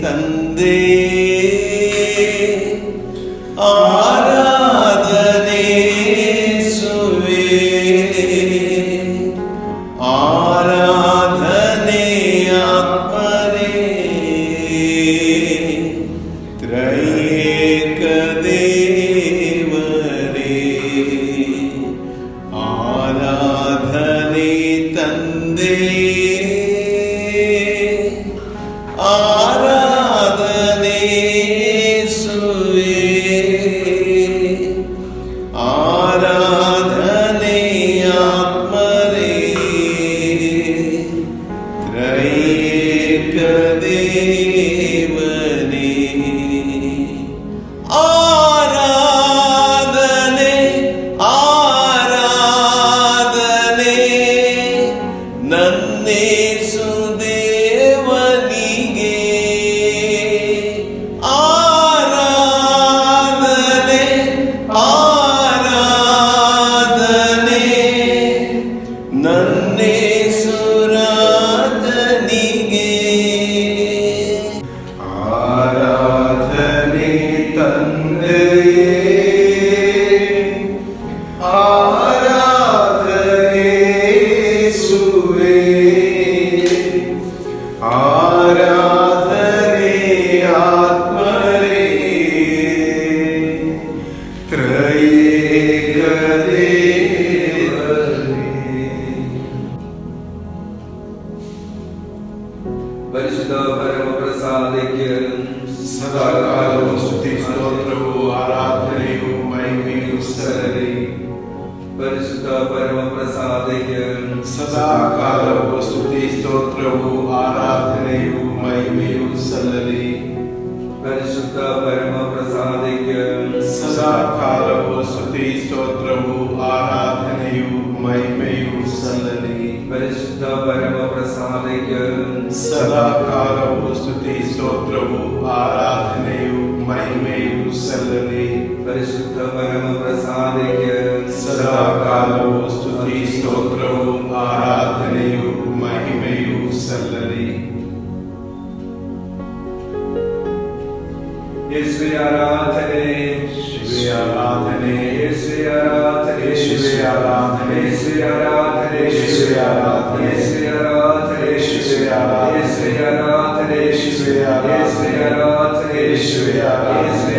ತಂದೆ ಆರಾಧನೆ ಸುವೆ ಆರಾಧನೆ ಆತ್ಮರೇ ತ್ರೈಕ ದೇವರೇ ಆರಾಧನೆ ತಂದೆ ಆರಾಧನೆ ಸುವೆ ಆರಾಧನೆ ಆತ್ಮರೇ ತ್ರೈಕ ದೇವರೇ ಆರಾಧನೆ ಆರಾಧನೆ ನನ್ನೇಸು ದೇವನಿಗೆ ಆರಾಧನೆ ಆರಾಧನೆ ನನ್ನೇಸು ರಾಜನಿಗೆ ಆರಾಧನೆ ತಂದೆಯೇ ಆರಾಧನೆ ಯೇಸುವೇ ಆರಾಧನೆ ಆತ್ಮರೇ ತ್ರೈಕ ದೇವರೇ. ಪರಿಶುದ್ಧ ಪರಮ ಪ್ರಸಾದಕ್ಕೆ ಸದಾಕಾಲವು ಸ್ತುತಿ ಸ್ತೋತ್ರವು ಆರಾಧನೆಯು ಮಹಿಮೆಯು ಸಲ್ಲಲಿ. ಪರಿಶುದ್ಧ ಪರಮ ಪ್ರಸಾದಕ್ಕೆ ಸದಾಕಾಲವು ಸ್ತುತಿ ಸ್ತೋತ್ರವು ಆರಾಧನೆಯು ಮಹಿಮೆಯು ಸಲ್ಲಲಿ. ಪರಿಶುದ್ಧ ಪರಮ ಪ್ರಸಾದಕ್ಕೆ ಸದಾಕಾಲವು ಸ್ತುತಿ ಸ್ತೋತ್ರವು ಆರಾಧನೆಯು ಮಹಿಮೆಯು ಸಲ್ಲಲಿ. ಪರಿಶುದ್ಧ ಪರಮ ಪ್ರಸಾದಕ್ಕೆ ಸದಾಕಾಲವು ಸ್ತುತಿ ಸ್ತೋತ್ರವು ಆರಾಧನೆಯು ಮಹಿಮೆಯು ಸಲ್ಲಲಿ. ಪರಿಶುದ್ಧ ಪರಮ ಪ್ರಸಾದಕ್ಕೆ ಸದಾಕಾಲವು ಸ್ತುತಿ ಸ್ತೋತ್ರವು ಆರಾಧನೆಯು ಮಹಿಮೆಯು ಸಲ್ಲಲಿ. ಯೇಸುವೆ ಆರಾಧನೆ ಯೇಸುವೆ ಆರಾಧನೆ ಯೇಸುವೆ ಆರಾಧನೆ ಯೇಸುವೆ ಆರಾಧನೆ ಯೇಸುವೆ ಆರಾಧನೆ ಯೇಸುವೆ ಆರಾಧನೆ ಯೇಸುವೆ ಆರಾಧನೆ ಯೇಸುವೆ ಆರಾಧನೆ ಯೇಸುವೆ ಆರಾಧನೆ ಯೇಸುವೆ ಆರಾಧನೆ ಯೇಸುವೆ ಆರಾಧನೆ ಯೇಸುವೆ ಆರಾಧನೆ ಯೇಸುವೆ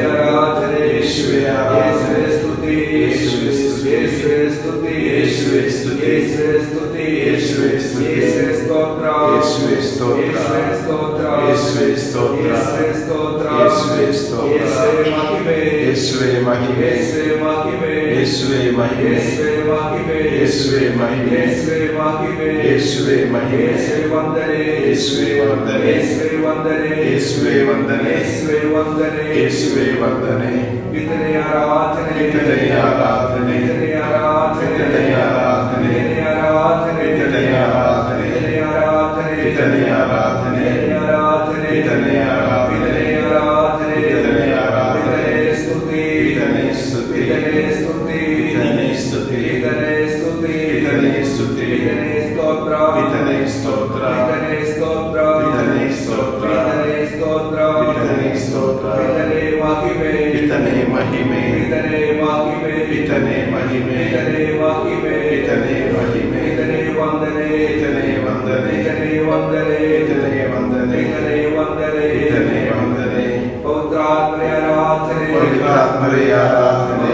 ಆರಾಧನೆ ಯೇಸುವೆ ಆರಾಧನೆ ಯೇಸುವೆ ಸ್ತುತಿ ಯೇಸುವೆ ಸ್ತುತಿ ಯೇಸುವೆ ಸ್ತುತಿ ಯೇಸುವೆ ಸ್ತುತಿ ಯೇಸುವೆ ಸ್ತುತಿ ಯೇಸುವೆ ಸ್ತುತಿ ಯೇಸುವೆ ಸ್ತೋತ್ರ ಯೇಸುವೆ ಸ್ತೋತ್ರ ಯೇಸುವೆ ಸ್ತೋತ್ರ ಯೇಸುವೆ ಸ್ತೋತ್ರ ಯೇಸುವೆ ಸ್ತೋತ್ರ ಯೇಸುವೆ ಸ್ತೋತ್ರ ಯೇಸುವೆ ಮಹಿಮೆ ಯೇಸುವೆ ಮಹಿಮೆ ಯೇಸುವೆ ಮಹಿಮೆ ಯೇಸುವೆ ಮಹಿಮೆ ಯೇಸುವೆ ಮಹಿಮೆ ಯೇಸುವೆ ಮಹಿಮೆ ಯೇಸುವೆ ಮಹಿಮೆ ಯೇಸುವೆ ಮಹಿಮೆ ಯೇಸುವೆ ವಂದನೆ ಯೇಸುವೆ ವಂದನೆ ಯೇಸುವೆ ವಂದನೆ ಯೇಸುವೆ ವಂದನೆ ಯೇಸುವೆ ವಂದನೆ ಯೇಸುವೆ ವಂದನೆ ಪಿತನೇ ಆರಾಧನೆ ಪಿತನೇ ಆರಾಧನೆ ಪಿತನೇ ಆರಾಧನೆ ಪಿತನೇ ಆರಾಧನೆ ಪಿತನೇ ಆರಾಧನೆ ಪಿತನೇ ಆರಾಧನೆ ಪಿತನೇ ಆರಾಧನೆ ಪಿತನೇ ಆರಾಧನೆ ಪಿತನೇ ಆರಾಧನೆ ಪಿತನೇ ಆರಾಧನೆ ಪಿತನೇ ಆರಾಧನೆ ಪಿತನೇ ಆರಾಧನೆ ಪಿತನೇ ಸ್ತುತಿ ಪಿತನೇ ಸ್ತುತಿ ಪಿತನೇ ಸ್ತುತಿ ಪಿತನೇ ಸ್ತುತಿ ಪಿತನೇ ಸ್ತುತಿ ಪಿತನೇ ಸ್ತುತಿ ಪಿತನೇ ಸ್ತೋತ್ರ ಪಿತನೇ ಸ್ತೋತ್ರ ಪಿತನೇ ಸ್ತೋತ್ರ ಪಿತನೇ ಸ್ತೋತ್ರ ಪಿತನೇ ಸ್ತೋತ್ರ ಪಿತನೇ ಸ್ತೋತ್ರ ಪಿತನೇ ಮಹಿಮೆ ಪಿತನೇ ಮಹಿಮೆ ಪಿತನೇ ಮಹಿಮೆ ಪಿತನೇ ಮಹಿಮೆ ಪಿತನೇ ಮಹಿಮೆ ಪಿತನೇ ಮಹಿಮೆ ಪಿತನೇ ವಂದನೆ ಪಿತನೇ ವಂದನೆ ಪಿತನೇ ವಂದನೆ ಪಿತನೇ ವಂದನೆ ಪಿತನೇ ವಂದನೆ ಪಿತನೇ ವಂದನೆ ಪವಿತ್ರಾತ್ಮನೇ ಆರಾಧನೆ ಪವಿತ್ರಾತ್ಮರೇ ಆರಾಧನೆ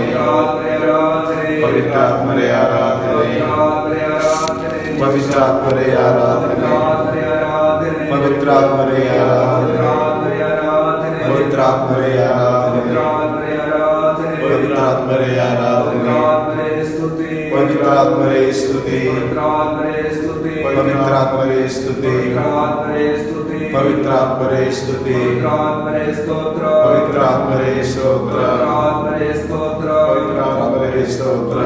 ಪವಿತ್ರಾತ್ಮನೇ ಆರಾಧನೆ ಪವಿತ್ರಾತ್ಮರೇ ಆರಾಧನೆ ಪವಿತ್ರಾತ್ಮನೇ ಆರಾಧನೆ ಪವಿತ್ರಾತ್ಮರೇ ಆರಾಧನೆ ಪವಿತ್ರಾತ್ಮರೇ ಆರಾಧನೆ ಪವಿತ್ರಾತ್ಮರೇ ಆರಾಧನೆ ಪವಿತ್ರಾತ್ಮರೇ ಸ್ತುತಿ ಪವಿತ್ರಾತ್ಮರೇ ಸ್ತುತಿ ಪವಿತ್ರಾತ್ಮರೇ ಸ್ತುತಿ ಪವಿತ್ರಾತ್ಮರೇ ಸ್ತೋತ್ರ ಪವಿತ್ರಾತ್ಮರೇ ಸ್ತೋತ್ರ ಪವಿತ್ರಾತ್ಮರೇ ಸ್ತೋತ್ರ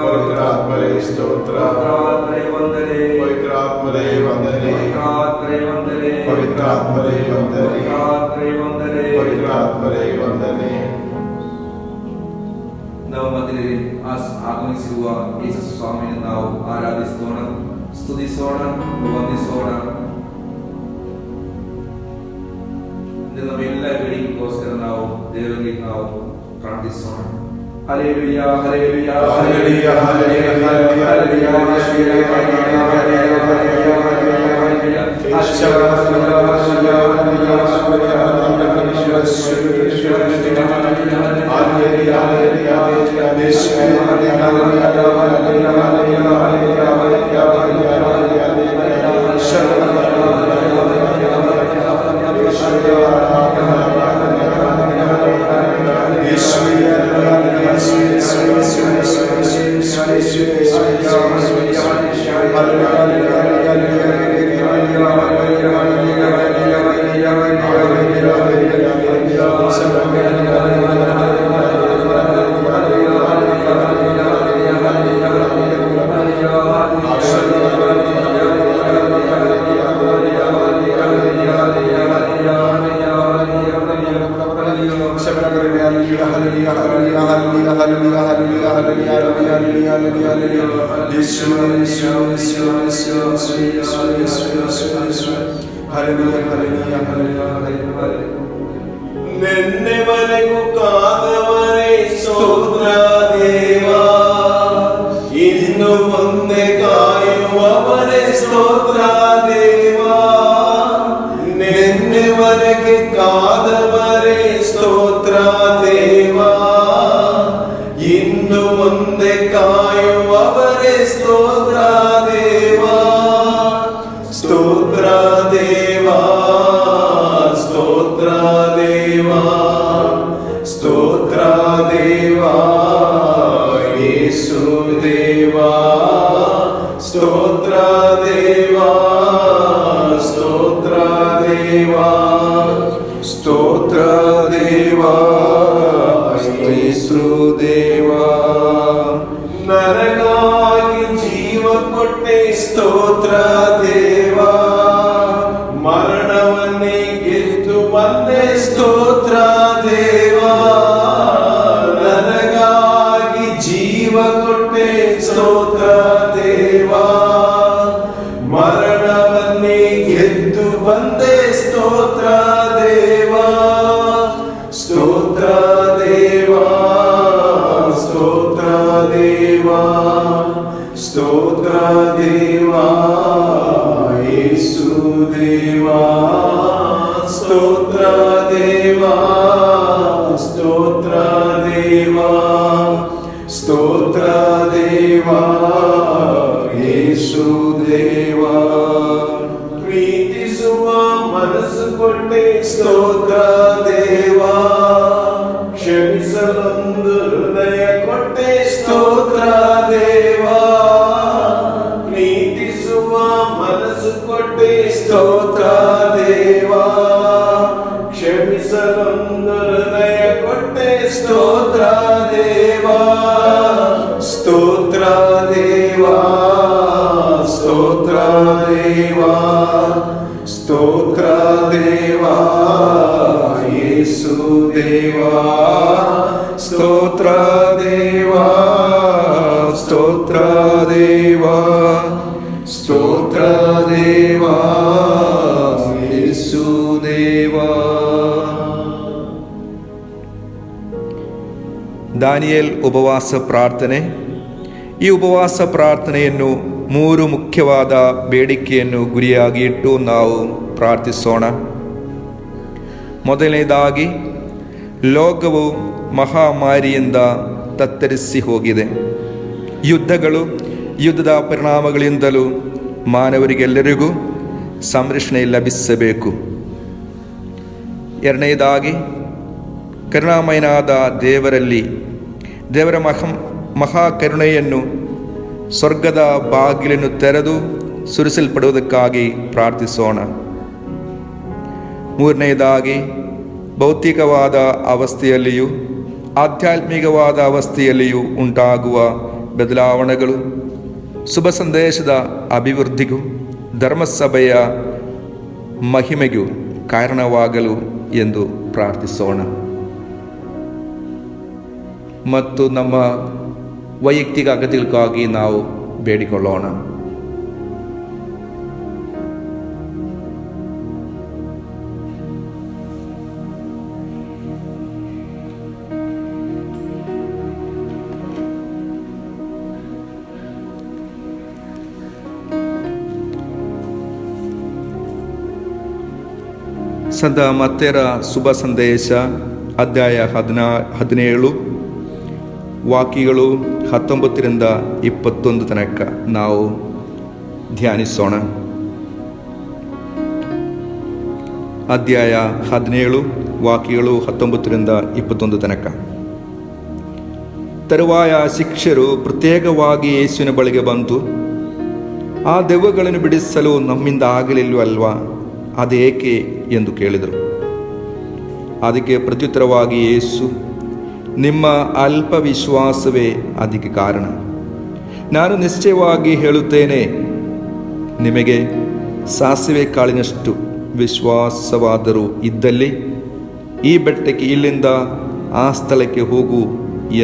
ಪವಿತ್ರಾತ್ಮರೇ ವಂದನೆ ಪವಿತ್ರಾತ್ಮರೇ ವಂದನೆ ಪವಿತ್ರಾತ್ಮರೇ ವಂದನೆ. ನಾವು ಮಧ್ಯದಲ್ಲಿ ಆಗಮಿಸಿರುವ ಯೇಸು ಸ್ವಾಮಿಯನ್ನು ನಾವು ಆರಾಧಿಸೋಣ, ಸ್ತುತಿಸೋಣ, ವಂದಿಸೋಣ. ನಮ್ಮೆಲ್ಲ ಬೇಡಿಕೆಗೋಸ್ಕರ ನಾವು ದೇವರಿಗೆ ನಾವು ಪ್ರಾರ್ಥಿಸೋಣ. Hallelujah hallelujah hallelujah hallelujah hallelujah ನಿನ್ನೆವರೆಗೂ ಕಾದವರೇ ಸ್ತೋತ್ರ ದೇವಾ, ಇನ್ನು ಮುಂದೆ ಕಾಯುವವರೇ ಸ್ತೋತ್ರ ದೇವಾ. ನಿನ್ನೆವರೆಗೆ ಕಾದವರೇ ಸ್ತೋತ್ರ ದೇವಾ, ಇನ್ನು ಮುಂದೆ ಕಾಯುವವರೇ ಸ್ತೋತ್ರ ದೇವಾ. ಸ್ತೋತ್ರ ದೇವಾ, ಸ್ತೋತ್ರ ದೇವಾ, ಸ್ತೋತ್ರ ದೇವಾ, ಯೇಸು ದೇವಾ. ಸ್ತೋತ್ರ ದೇವಾ, ಸ್ತೋತ್ರ ದೇವಾ, ಸ್ತೋತ್ರ ದೇವಾ, ಯೇಸು ದೇವಾ. ನನಗಾಗಿ ಜೀವ ಕೊಟ್ಟೆ ಸ್ತೋತ್ರ ದೇವಾ, ಮರಣವನ್ನೇ ಗೆದ್ದು ಬಂದೆ ಸ್ತೋತ್ರ ದೇವಾ. ನನಗಾಗಿ ಜೀವ ಕೊಟ್ಟೆ ಸ್ತೋತ್ರ ದೇವಾ, ಮರಣವನ್ನೇ ಗೆದ್ದು ಬಂದೆ ಸ್ತೋತ್ರ ದೇವಾ. ಸ್ತೋತ್ರ ದೇವಾ, ಸ್ತೋತ್ರ ದೇವಾ, ಸ್ತೋತ್ರ ದೇವಾ, ಯೇಸು ದೇವಾ. ಸ್ತೋತ್ರ ದೇವಾ, ಸ್ತೋತ್ರ ದೇವಾ, ಸ್ತೋತ್ರ ದೇವಾ, ಯೇಸು ದೇವಾ. ಪ್ರೀತಿಸುವ ಮನಸ್ಸು ಕೊಟ್ಟೆ ಸ್ತೋತ್ರ ದೇವಾ, ಕ್ಷಮಿಸಲೊಂದು ಹೃದಯ ಕೊಟ್ಟೆ ಸ್ತೋತ್ರ ದೇವಾ. ಪ್ರೀತಿಸುವ ಮನಸ್ಸು ಕೊಟ್ಟೆ ಸ್ತೋತ್ರ ದೇವಾ, ಕ್ಷಮಿಸಲೊಂದು ಹೃದಯ ಕೊಟ್ಟೆ ಸ್ತೋತ್ರ ದೇವಾ. ಸ್ತೋತ್ರ ದೇವಾ, ಸ್ತೋತ್ರ ದೇವಾ, ಸ್ತೋತ್ರ ದೇವಾ, ಯೇಸು ದೇವಾ. ಸ್ತೋತ್ರ ದೇವಾ, ಸ್ತೋತ್ರ ದೇವಾ, ಸ್ತೋತ್ರ ದೇವಾ, ಯೇಸು ದೇವಾ. ದಾನಿಯೇಲ್ ಉಪವಾಸ ಪ್ರಾರ್ಥನೆ. ಈ ಉಪವಾಸ ಪ್ರಾರ್ಥನೆಯನ್ನು 3 ಮುಖ್ಯವಾದ ಬೇಡಿಕೆಯನ್ನು ಗುರಿಯಾಗಿ ಇಟ್ಟು ನಾವು ಪ್ರಾರ್ಥಿಸೋಣ. ಮೊದಲನೇದಾಗಿ, ಲೋಕವು ಮಹಾಮಾರಿಯಿಂದ ತತ್ತರಿಸಿ ಹೋಗಿದೆ. ಯುದ್ಧದ ಪರಿಣಾಮಗಳಿಂದಲೂ ಮಾನವರಿಗೆಲ್ಲರಿಗೂ ಸಂರಕ್ಷಣೆ ಲಭಿಸಬೇಕು. ಎರಡನೇದಾಗಿ, ಕರುಣಾಮಯನಾದ ದೇವರ ಮಹಾಕರುಣೆಯನ್ನು ಸ್ವರ್ಗದ ಬಾಗಿಲನ್ನು ತೆರೆದು ಸುರಿಸಲ್ಪಡುವುದಕ್ಕಾಗಿ ಪ್ರಾರ್ಥಿಸೋಣ. ಮೂರನೆಯದಾಗಿ, ಭೌತಿಕವಾದ ಅವಸ್ಥೆಯಲ್ಲಿಯೂ ಆಧ್ಯಾತ್ಮಿಕವಾದ ಅವಸ್ಥೆಯಲ್ಲಿಯೂ ಉಂಟಾಗುವ ಬದಲಾವಣೆಗಳು ಶುಭ ಸಂದೇಶದ ಅಭಿವೃದ್ಧಿಗೂ ಧರ್ಮಸಭೆಯ ಮಹಿಮೆಗೂ ಕಾರಣವಾಗಲು ಎಂದು ಪ್ರಾರ್ಥಿಸೋಣ. ಮತ್ತು ನಮ್ಮ ವೈಯಕ್ತಿಕ ಅಗತ್ಯಕ್ಕಾಗಿ ನಾವು ಬೇಡಿಕೊಳ್ಳೋಣ. ಸಂತ ಮತ್ತೆರ ಶುಭ ಸಂದೇಶ ಅಧ್ಯಾಯ 17 ವಾಕ್ಯಗಳು 19ರಿಂದ 21 ತನಕ ನಾವು ಧ್ಯಾನಿಸೋಣ. ಅಧ್ಯಾಯ 17 ವಾಕ್ಯಗಳು 19ರಿಂದ 21 ತನಕ. ತರುವಾಯ ಶಿಷ್ಯರು ಪ್ರತ್ಯೇಕವಾಗಿ ಯೇಸುವಿನ ಬಳಿಗೆ ಬಂದು, ಆ ದೆವ್ವಗಳನ್ನು ಬಿಡಿಸಲು ನಮ್ಮಿಂದ ಆಗಲಿಲ್ಲವಲ್ವಾ, ಅದೇಕೆ ಎಂದು ಕೇಳಿದರು. ಅದಕ್ಕೆ ಪ್ರತ್ಯುತ್ತರವಾಗಿ ಯೇಸು, ನಿಮ್ಮ ಅಲ್ಪ ವಿಶ್ವಾಸವೇ ಅದಕ್ಕೆ ಕಾರಣ. ನಾನು ನಿಶ್ಚಯವಾಗಿ ಹೇಳುತ್ತೇನೆ, ನಿಮಗೆ ಸಾಸಿವೆ ಕಾಳಿನಷ್ಟು ವಿಶ್ವಾಸವಾದರೂ ಇದ್ದಲ್ಲಿ ಈ ಬೆಟ್ಟಕ್ಕೆ ಇಲ್ಲಿಂದ ಆ ಸ್ಥಳಕ್ಕೆ ಹೋಗು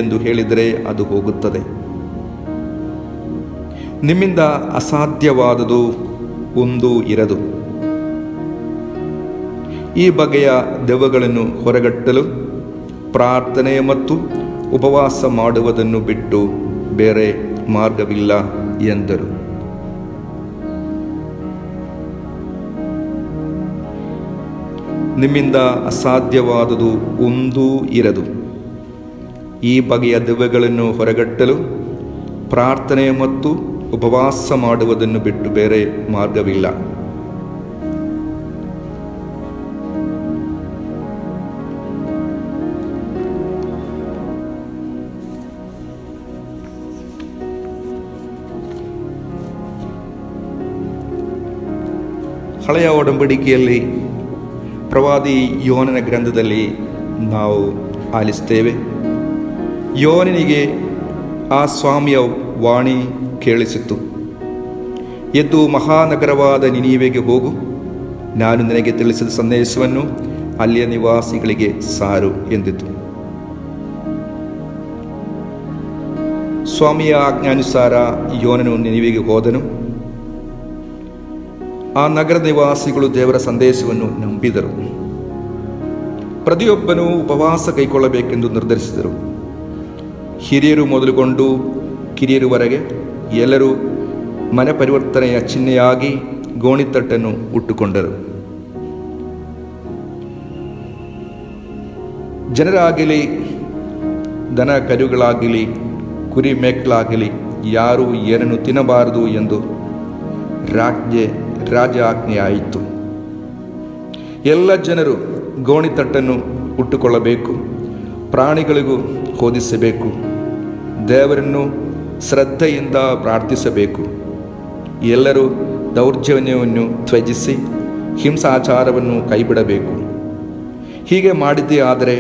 ಎಂದು ಹೇಳಿದರೆ ಅದು ಹೋಗುತ್ತದೆ. ನಿಮ್ಮಿಂದ ಅಸಾಧ್ಯವಾದುದು ಒಂದೂ ಇರದು. ಈ ಬಗೆಯ ದೆವ್ವಗಳನ್ನು ಹೊರಗಟ್ಟಲು ಪ್ರಾರ್ಥನೆ ಮತ್ತು ಉಪವಾಸ ಮಾಡುವುದನ್ನು ಬಿಟ್ಟು ಬೇರೆ ಮಾರ್ಗವಿಲ್ಲ ಎಂದರು. ನಿಮ್ಮಿಂದ ಅಸಾಧ್ಯವಾದುದು ಒಂದೂ ಇರದು. ಈ ಬಗೆಯ ದೆವ್ವಗಳನ್ನು ಹೊರಗಟ್ಟಲು ಪ್ರಾರ್ಥನೆ ಮತ್ತು ಉಪವಾಸ ಮಾಡುವುದನ್ನು ಬಿಟ್ಟು ಬೇರೆ ಮಾರ್ಗವಿಲ್ಲ. ಹಳೆಯ ಒಡಂಬಡಿಕೆಯಲ್ಲಿ ಪ್ರವಾದಿ ಯೋನನ ಗ್ರಂಥದಲ್ಲಿ ನಾವು ಆಲಿಸ್ತೇವೆ. ಯೋನನಿಗೆ ಆ ಸ್ವಾಮಿಯ ವಾಣಿ ಕೇಳಿಸಿತು, ಎದ್ದು ಮಹಾನಗರವಾದ ನಿನೀವೆಗೆ ಹೋಗು, ನಾನು ನಿನಗೆ ತಿಳಿಸಿದ ಸಂದೇಶವನ್ನು ಅಲ್ಲಿಯ ನಿವಾಸಿಗಳಿಗೆ ಸಾರು ಎಂದಿತು. ಸ್ವಾಮಿಯ ಆಜ್ಞಾನುಸಾರ ಯೋನನು ನಿನೀವೆಗೆ ಹೋದನು. ಆ ನಗರದ ನಿವಾಸಿಗಳು ದೇವರ ಸಂದೇಶವನ್ನು ನಂಬಿದರು. ಪ್ರತಿಯೊಬ್ಬನೂ ಉಪವಾಸ ಕೈಗೊಳ್ಳಬೇಕೆಂದು ನಿರ್ಧರಿಸಿದರು. ಹಿರಿಯರು ಮೊದಲುಗೊಂಡು ಕಿರಿಯರುವರೆಗೆ ಎಲ್ಲರೂ ಮನೆ ಪರಿವರ್ತನೆಯ ಚಿಹ್ನೆಯಾಗಿ ಗೋಣಿತಟ್ಟನ್ನು ಉಟ್ಟುಕೊಂಡರು. ಜನರಾಗಲಿ ದನ ಕರುಗಳಾಗಲಿ ಕುರಿ ಮೇಕಲಾಗಲಿ ಯಾರೂ ಏನನ್ನು ತಿನ್ನಬಾರದು ಎಂದು ರಾಜ ಆಜ್ಞೆಯಾಯಿತು. ಎಲ್ಲ ಜನರು ಗೋಣಿತಟ್ಟನ್ನು ಉಟ್ಟುಕೊಳ್ಳಬೇಕು, ಪ್ರಾಣಿಗಳಿಗೂ ಹೋದಿಸಬೇಕು, ದೇವರನ್ನು ಶ್ರದ್ಧೆಯಿಂದ ಪ್ರಾರ್ಥಿಸಬೇಕು. ಎಲ್ಲರೂ ದೌರ್ಜನ್ಯವನ್ನು ತ್ಯಜಿಸಿ ಹಿಂಸಾಚಾರವನ್ನು ಕೈಬಿಡಬೇಕು. ಹೀಗೆ ಮಾಡಿದ್ದೇ ಆದರೆ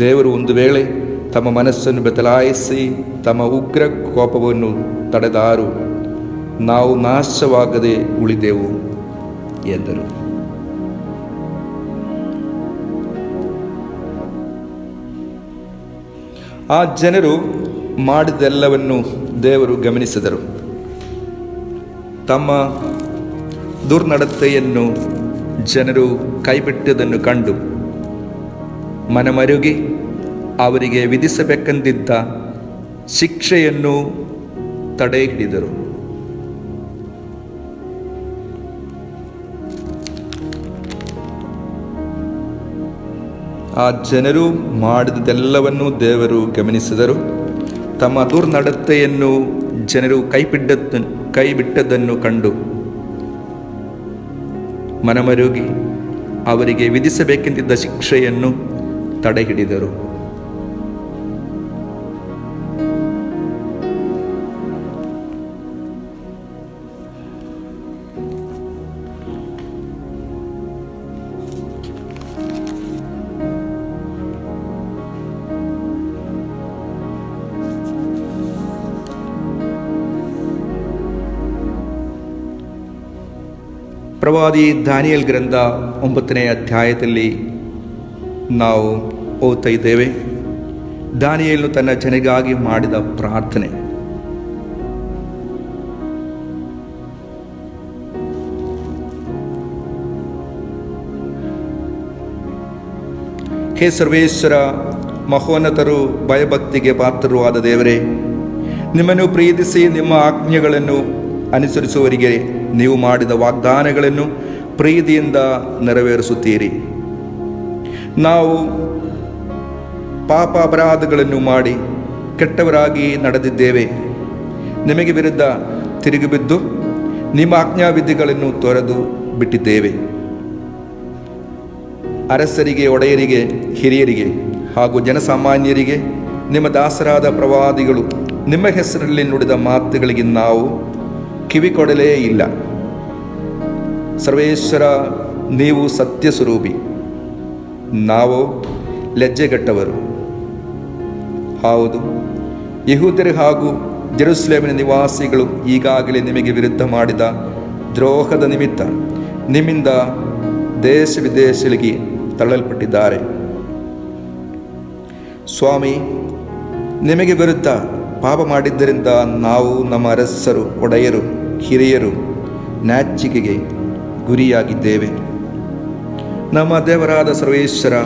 ದೇವರು ಒಂದು ವೇಳೆ ತಮ್ಮ ಮನಸ್ಸನ್ನು ಬದಲಾಯಿಸಿ ತಮ್ಮ ಉಗ್ರ ಕೋಪವನ್ನು ತಡೆದಾರು ನಾವು ನಾಶವಾಗದೆ ಉಳಿದೆವು ಎಂದರು. ಆ ಜನರು ಮಾಡಿದೆಲ್ಲವನ್ನು ದೇವರು ಗಮನಿಸಿದರು. ತಮ್ಮ ದುರ್ನಡತೆಯನ್ನು ಜನರು ಕೈಬಿಟ್ಟದನ್ನು ಕಂಡು ಮನಮರುಗಿ ಅವರಿಗೆ ವಿಧಿಸಬೇಕೆಂದಿದ್ದ ಶಿಕ್ಷೆಯನ್ನು ತಡೆ ಹಿಡಿದರು. ಆ ಜನರು ಮಾಡಿದೆಲ್ಲವನ್ನೂ ದೇವರು ಗಮನಿಸಿದರು. ತಮ್ಮ ದುರ್ನಡತೆಯನ್ನು ಜನರು ಕೈಬಿಟ್ಟದ್ದನ್ನು ಕಂಡು ಮನಮರುಗಿ ಅವರಿಗೆ ವಿಧಿಸಬೇಕೆಂದಿದ್ದ ಶಿಕ್ಷೆಯನ್ನು ತಡೆ ಹಿಡಿದರು. ಪ್ರವಾದಿ ದಾನಿಯೇಲ್ ಗ್ರಂಥ 9ನೇ ಅಧ್ಯಾಯದಲ್ಲಿ ನಾವು ಓದ್ತಾ ಇದ್ದೇವೆ. ದಾನಿಯೇಲನು ತನ್ನ ಜನರಿಗಾಗಿ ಮಾಡಿದ ಪ್ರಾರ್ಥನೆ. ಹೇ ಸರ್ವೇಶ್ವರ, ಮಹೋನ್ನತರು, ಭಯಭಕ್ತಿಗೆ ಪಾತ್ರರೂ ಆದ ದೇವರೇ, ನಿಮ್ಮನ್ನು ಪ್ರೀತಿಸಿ ನಿಮ್ಮ ಆಜ್ಞೆಗಳನ್ನು ಅನುಸರಿಸುವವರಿಗೆ ನೀವು ಮಾಡಿದ ವಾಗ್ದಾನಗಳನ್ನು ಪ್ರೀತಿಯಿಂದ ನೆರವೇರಿಸುತ್ತೀರಿ. ನಾವು ಪಾಪ ಅಪರಾಧಗಳನ್ನು ಮಾಡಿ ಕೆಟ್ಟವರಾಗಿ ನಡೆದಿದ್ದೇವೆ. ನಿಮಗೆ ವಿರುದ್ಧ ತಿರುಗಿಬಿದ್ದು ನಿಮ್ಮ ಆಜ್ಞಾವಿಧಿಗಳನ್ನು ತೊರೆದು ಬಿಟ್ಟಿದ್ದೇವೆ. ಅರಸರಿಗೆ, ಒಡೆಯರಿಗೆ, ಹಿರಿಯರಿಗೆ ಹಾಗೂ ಜನಸಾಮಾನ್ಯರಿಗೆ ನಿಮ್ಮ ದಾಸರಾದ ಪ್ರವಾದಿಗಳು ನಿಮ್ಮ ಹೆಸರಲ್ಲಿ ನುಡಿದ ಮಾತುಗಳಿಗೆ ನಾವು ಕಿವಿ ಕೊಡಲೇ ಇಲ್ಲ. ಸರ್ವೇಶ್ವರ, ನೀವು ಸತ್ಯ ಸ್ವರೂಪಿ, ನಾವು ಲಜ್ಜೆಗೆಟ್ಟವರು. ಹೌದು, ಯೆಹೂದ್ಯರು ಹಾಗೂ ಜೆರುಸಲೇಮಿನ ನಿವಾಸಿಗಳು ಈಗಾಗಲೇ ನಿಮಗೆ ವಿರುದ್ಧ ಮಾಡಿದ ದ್ರೋಹದ ನಿಮಿತ್ತ ನಿಮ್ಮಿಂದ ದೇಶ ವಿದೇಶಗಳಿಗೆ ತಳ್ಳಲ್ಪಟ್ಟಿದ್ದಾರೆ. ಸ್ವಾಮಿ, ನಿಮಗೆ ವಿರುದ್ಧ ಪಾಪ ಮಾಡಿದ್ದರಿಂದ ನಾವು, ನಮ್ಮ ಅರಸರು, ಒಡೆಯರು, ಹಿರಿಯರು ನಾಚಿಕೆಗೆ ಗುರಿಯಾಗಿದ್ದೇವೆ. ನಮ್ಮ ದೇವರಾದ ಸರ್ವೇಶ್ವರ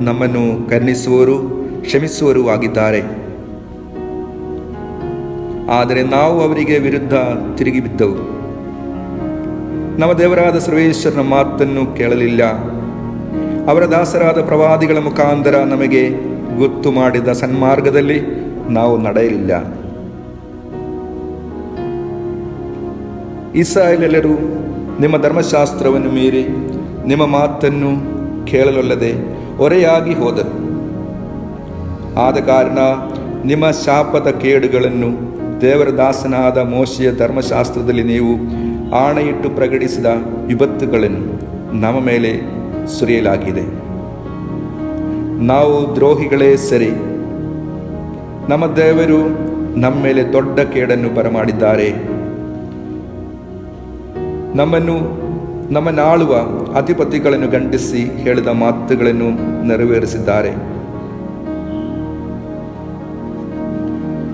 ನಮ್ಮನ್ನು ಕರುಣಿಸುವವರು, ಕ್ಷಮಿಸುವವರು ಆಗಿದ್ದಾರೆ. ಆದರೆ ನಾವು ಅವರಿಗೆ ವಿರುದ್ಧ ತಿರುಗಿ ಬಿದ್ದವು. ನಮ್ಮ ದೇವರಾದ ಸರ್ವೇಶ್ವರನ ಮಾತನ್ನು ಕೇಳಲಿಲ್ಲ. ಅವರ ದಾಸರಾದ ಪ್ರವಾದಿಗಳ ಮುಖಾಂತರ ನಮಗೆ ಗೊತ್ತು ಮಾಡಿದ ಸನ್ಮಾರ್ಗದಲ್ಲಿ ನಾವು ನಡೆಯಲಿಲ್ಲ. ಇಸ್ರಾಯೇಲ್ಯರು ನಿಮ್ಮ ಧರ್ಮಶಾಸ್ತ್ರವನ್ನು ಮೀರಿ ನಿಮ್ಮ ಮಾತನ್ನು ಕೇಳಲೊಲ್ಲದೆ ಹೊರೆಯಾಗಿ ಹೋದರು. ಆದ ಕಾರಣ ನಿಮ್ಮ ಶಾಪದ ಕೇಡುಗಳನ್ನು ದೇವರ ದಾಸನಾದ ಮೋಶೆಯ ಧರ್ಮಶಾಸ್ತ್ರದಲ್ಲಿ ನೀವು ಆಣೆಯಿಟ್ಟು ಪ್ರಕಟಿಸಿದ ವಿಪತ್ತುಗಳನ್ನು ನಮ್ಮ ಮೇಲೆ ಸುರಿಯಲಾಗಿದೆ. ನಾವು ದ್ರೋಹಿಗಳೇ ಸರಿ. ನಮ್ಮ ದೇವರು ನಮ್ಮ ಮೇಲೆ ದೊಡ್ಡ ಕೇಡನ್ನು ಬರಮಾಡಿದ್ದಾರೆ. ನಮ್ಮನ್ನಾಳುವ ಅಧಿಪತಿಗಳನ್ನು ಗಂಟಿಸಿ ಹೇಳಿದ ಮಾತುಗಳನ್ನು ನೆರವೇರಿಸಿದ್ದಾರೆ.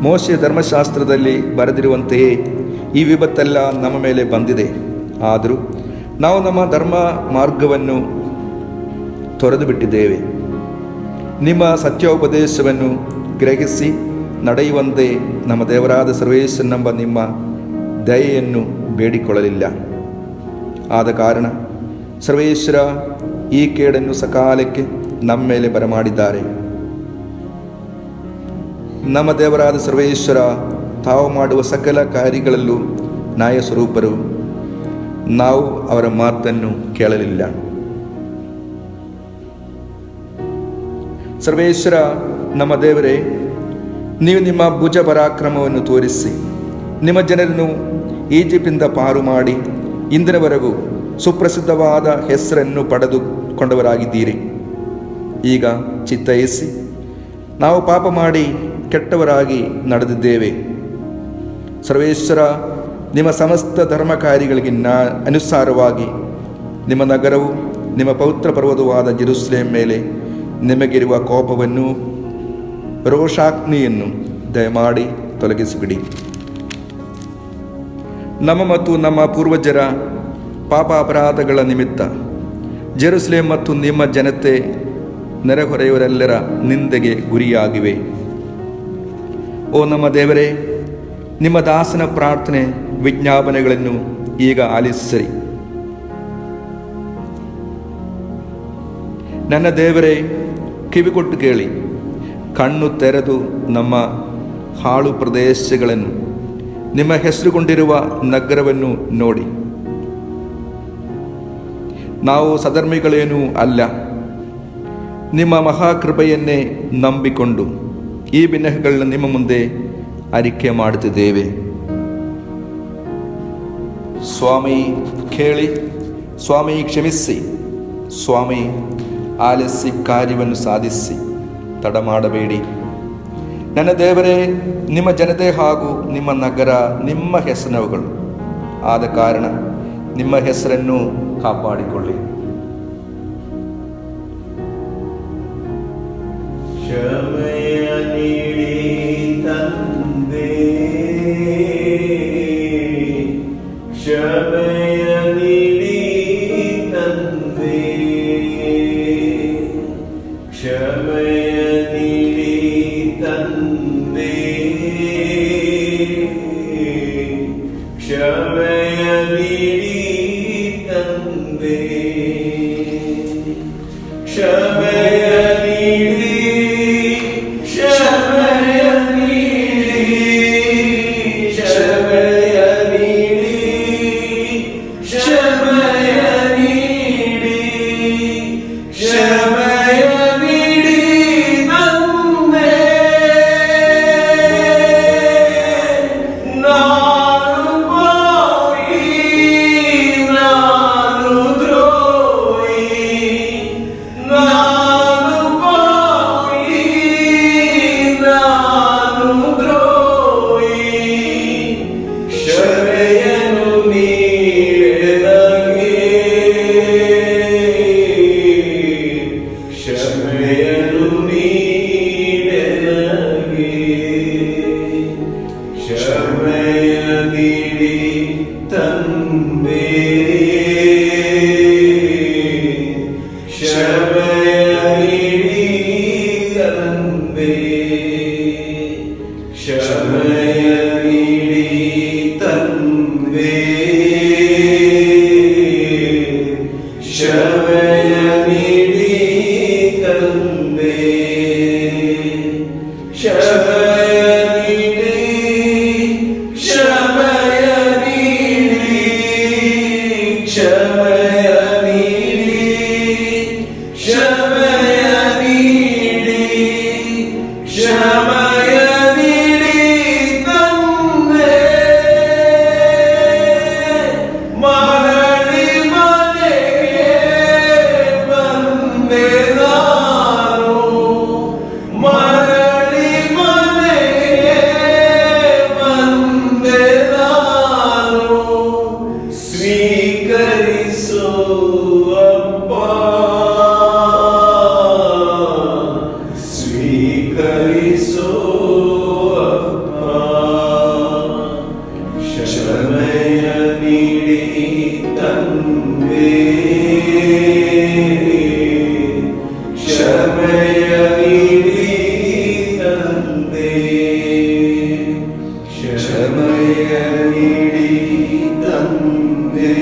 ಮೋಶೆಯ ಧರ್ಮಶಾಸ್ತ್ರದಲ್ಲಿ ಬರೆದಿರುವಂತೆಯೇ ಈ ವಿಪತ್ತೆಲ್ಲ ನಮ್ಮ ಮೇಲೆ ಬಂದಿದೆ. ಆದರೂ ನಾವು ನಮ್ಮ ಧರ್ಮ ಮಾರ್ಗವನ್ನು ತೊರೆದು ಬಿಟ್ಟಿದ್ದೇವೆ. ನಿಮ್ಮ ಸತ್ಯೋಪದೇಶವನ್ನು ಗ್ರಹಿಸಿ ನಡೆಯುವಂತೆ ನಮ್ಮ ದೇವರಾದ ಸರ್ವೇಶ್ವರನೆಂಬ ನಿಮ್ಮ ದಯೆಯನ್ನು ಬೇಡಿಕೊಳ್ಳಲಿಲ್ಲ. ಆದ ಕಾರಣ ಸರ್ವೇಶ್ವರ ಈ ಕೇಡನ್ನು ಸಕಾಲಕ್ಕೆ ನಮ್ಮ ಮೇಲೆ ಬರಮಾಡಿದ್ದಾರೆ. ನಮ್ಮ ದೇವರಾದ ಸರ್ವೇಶ್ವರ ತಾವು ಮಾಡುವ ಸಕಲ ಕಾರ್ಯಗಳಲ್ಲೂ ನ್ಯಾಯಸ್ವರೂಪರು. ನಾವು ಅವರ ಮಾತನ್ನು ಕೇಳಲಿಲ್ಲ. ಸರ್ವೇಶ್ವರ ನಮ್ಮ ದೇವರೇ, ನೀವು ನಿಮ್ಮ ಭುಜ ಪರಾಕ್ರಮವನ್ನು ತೋರಿಸಿ ನಿಮ್ಮ ಜನರನ್ನು ಈಜಿಪ್ಟಿಂದ ಪಾರು ಮಾಡಿ ಇಂದಿನವರೆಗೂ ಸುಪ್ರಸಿದ್ಧವಾದ ಹೆಸರನ್ನು ಪಡೆದುಕೊಂಡವರಾಗಿದ್ದೀರಿ. ಈಗ ಚಿತ್ತೈಸಿ ನಾವು ಪಾಪ ಮಾಡಿ ಕೆಟ್ಟವರಾಗಿ ನಡೆದಿದ್ದೇವೆ. ಸರ್ವೇಶ್ವರ, ನಿಮ್ಮ ಸಮಸ್ತ ಧರ್ಮ ಕಾರ್ಯಗಳಿಗೆ ಅನುಸಾರವಾಗಿ ನಿಮ್ಮ ನಗರವು, ನಿಮ್ಮ ಪವಿತ್ರ ಪರ್ವತವಾದ ಜೆರುಸಲೇಮ್ ಮೇಲೆ ನಿಮಗಿರುವ ಕೋಪವನ್ನು, ರೋಷಾಗ್ನಿಯನ್ನು ದಯಮಾಡಿ ತೊಲಗಿಸಿಬಿಡಿ. ನಮ್ಮ ಮತ್ತು ನಮ್ಮ ಪೂರ್ವಜರ ಪಾಪ ಅಪರಾಧಗಳ ನಿಮಿತ್ತ ಜೆರುಸಲೇಮ್ ಮತ್ತು ನಿಮ್ಮ ಜನತೆ ನೆರೆಹೊರೆಯವರೆಲ್ಲರ ನಿಂದೆಗೆ ಗುರಿಯಾಗಿವೆ. ಓ ನಮ್ಮ ದೇವರೇ, ನಿಮ್ಮ ದಾಸನ ಪ್ರಾರ್ಥನೆ ವಿಜ್ಞಾಪನೆಗಳನ್ನು ಈಗ ಆಲಿಸಿರಿ. ನನ್ನ ದೇವರೇ, ಕಿವಿಗೊಟ್ಟು ಕೇಳಿ, ಕಣ್ಣು ತೆರೆದು ನಮ್ಮ ಹಾಳು ಪ್ರದೇಶಗಳನ್ನು, ನಿಮ್ಮ ಹೆಸರುಗೊಂಡಿರುವ ನಗರವನ್ನು ನೋಡಿ. ನಾವು ಸಧರ್ಮಿಗಳೇನೂ ಅಲ್ಲ, ನಿಮ್ಮ ಮಹಾಕೃಪೆಯನ್ನೇ ನಂಬಿಕೊಂಡು ಈ ವಿನಯಗಳನ್ನ ನಿಮ್ಮ ಮುಂದೆ ಅರಿಕೆ ಮಾಡುತ್ತಿದ್ದೇವೆ. ಸ್ವಾಮಿ ಕೇಳಿ, ಸ್ವಾಮಿ ಕ್ಷಮಿಸಿ, ಸ್ವಾಮಿ ಆಲಿಸಿ ಕಾರ್ಯವನ್ನು ಸಾಧಿಸಿ, ತಡ ಮಾಡಬೇಡಿ. ನನ್ನ ದೇವರೇ, ನಿಮ್ಮ ಜನತೆ ಹಾಗೂ ನಿಮ್ಮ ನಗರ ನಿಮ್ಮ ಹೆಸರಿನವುಗಳು. ಆದ ಕಾರಣ ನಿಮ್ಮ ಹೆಸರನ್ನು ಕಾಪಾಡಿಕೊಳ್ಳಿ. ಕ್ಷಮೆಯ ನೀಡಿ ತಂದೆ, ಕ್ಷಮೆಯ ನೀಡಿ ತಂದೆ, ಕ್ಷಮೆಯ ನೀಡಿ ತಂದೆ, ಕ್ಷಮೆಯ ನೀಡಿ ತಂದೆ, ಕ್ಷಮೆಯ ನೀಡಿ ಕ್ಷಮೆಯ ನೀಡಿ ಕ್ಷಮೆಯ ನೀಡಿ ಕ್ಷಮೆಯ ನೀಡಿ ಕ್ಷಮೆಯ ನೀಡಿ ನನ್ನೇ ನಾನು ಪಾಪಿ ನಾನು ದ್ರೋಹಿ ನಾನು ಪಾಪಿ ನಾನು ದ್ರೋಹಿ ಕ್ಷಮೆಯನ್ನು ನೀಡೆ ನನಗೆ ಕ್ಷಮೆಯನ್ನು ನೀಡೆ ನನಗೆ ಕ್ಷಮೆಯ ನೀಡಿ ತಂದೆ ಕ್ಷಮೆಯ ನೀಡಿ ತಂದೆ ಕ್ಷಮೆಯ ನೀಡಿ ತಂದೆ ಕ್ಷಮೆಯ ನೀಡಿ ತಂದೆ ಕ್ಷಮೆಯ ನೀಡಿ ಕ್ಷಮೆಯ ನೀಡಿ ಕ್ಷಮೆಯ ನೀಡಿ ಕ್ಷಮೆಯ ನೀಡಿ ಕ್ಷಮೆಯ ನೀಡಿ ತಂದೆ ಮರಳಿ ಮನೆಗೆ ಬಂದೆ ನಾನು ಮರಳಿ ಮನೆಗೆ ಬಂದೆ ನಾನು ಸ್ವೀಕರಿಸು ಅಪ್ಪ ಸ್ವೀಕರಿಸು ಅಪ್ಪ ಕ್ಷಮೆಯ ನೀಡಿ ತಂದೆ ಕ್ಷಮೆಯ ನೀಡಿ ತಂದೆ ಕ್ಷಮೆಯ ನೀಡಿ ತಂದೆ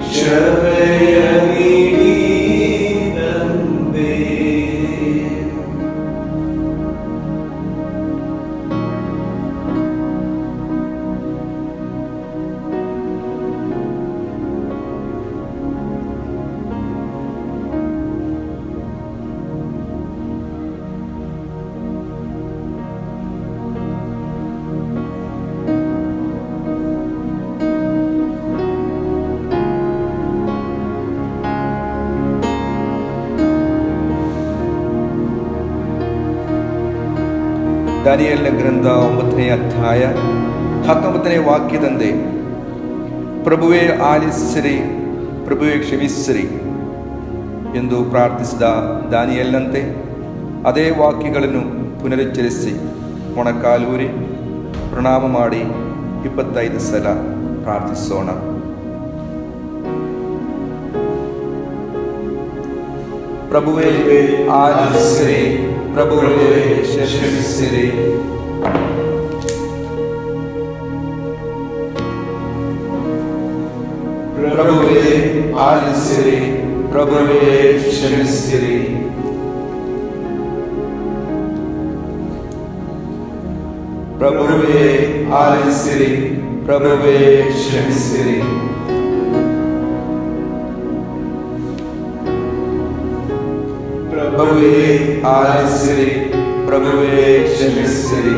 ಕ್ಷಮೆಯ ನೀಡಿ ತಂದೆ ದಾನಿಯೇಲನ ಗ್ರಂಥ 9ನೇ ಅಧ್ಯಾಯ 19ನೇ ವಾಕ್ಯದಂತೆ ಪ್ರಭುವೇ ಆಲಿಸಿರಿ ಪ್ರಭುವೇ ಕ್ಷಮಿಸಿರಿ ಎಂದು ಪ್ರಾರ್ಥಿಸಿದ ದಾನಿಯೇಲನಂತೆ ಅದೇ ವಾಕ್ಯಗಳನ್ನು ಪುನರುಚ್ಚರಿಸಿ ಮೊಣಕಾಲೂರಿ ಪ್ರಣಾಮ ಮಾಡಿ 25 ಸಲ ಪ್ರಾರ್ಥಿಸೋಣ. ಪ್ರಭುವೇ ಆಲಿಸಿರಿ ಪ್ರಭುವೇ ಕ್ಷಮಿಸಿರಿ. ಪ್ರಭುವೇ ಆಲಿಸಿರಿ ಪ್ರಭುವೇ ಕ್ಷಮಿಸಿರಿ. ಪ್ರಭುವೇ ಆಲಿಸಿರಿ ಪ್ರಭುವೇ ಕ್ಷಮಿಸಿರಿ. ಪ್ರಭುವೇ ಆಲಿಸಿರಿ ಪ್ರಭುವೇ ಕ್ಷಮಿಸಿರಿ.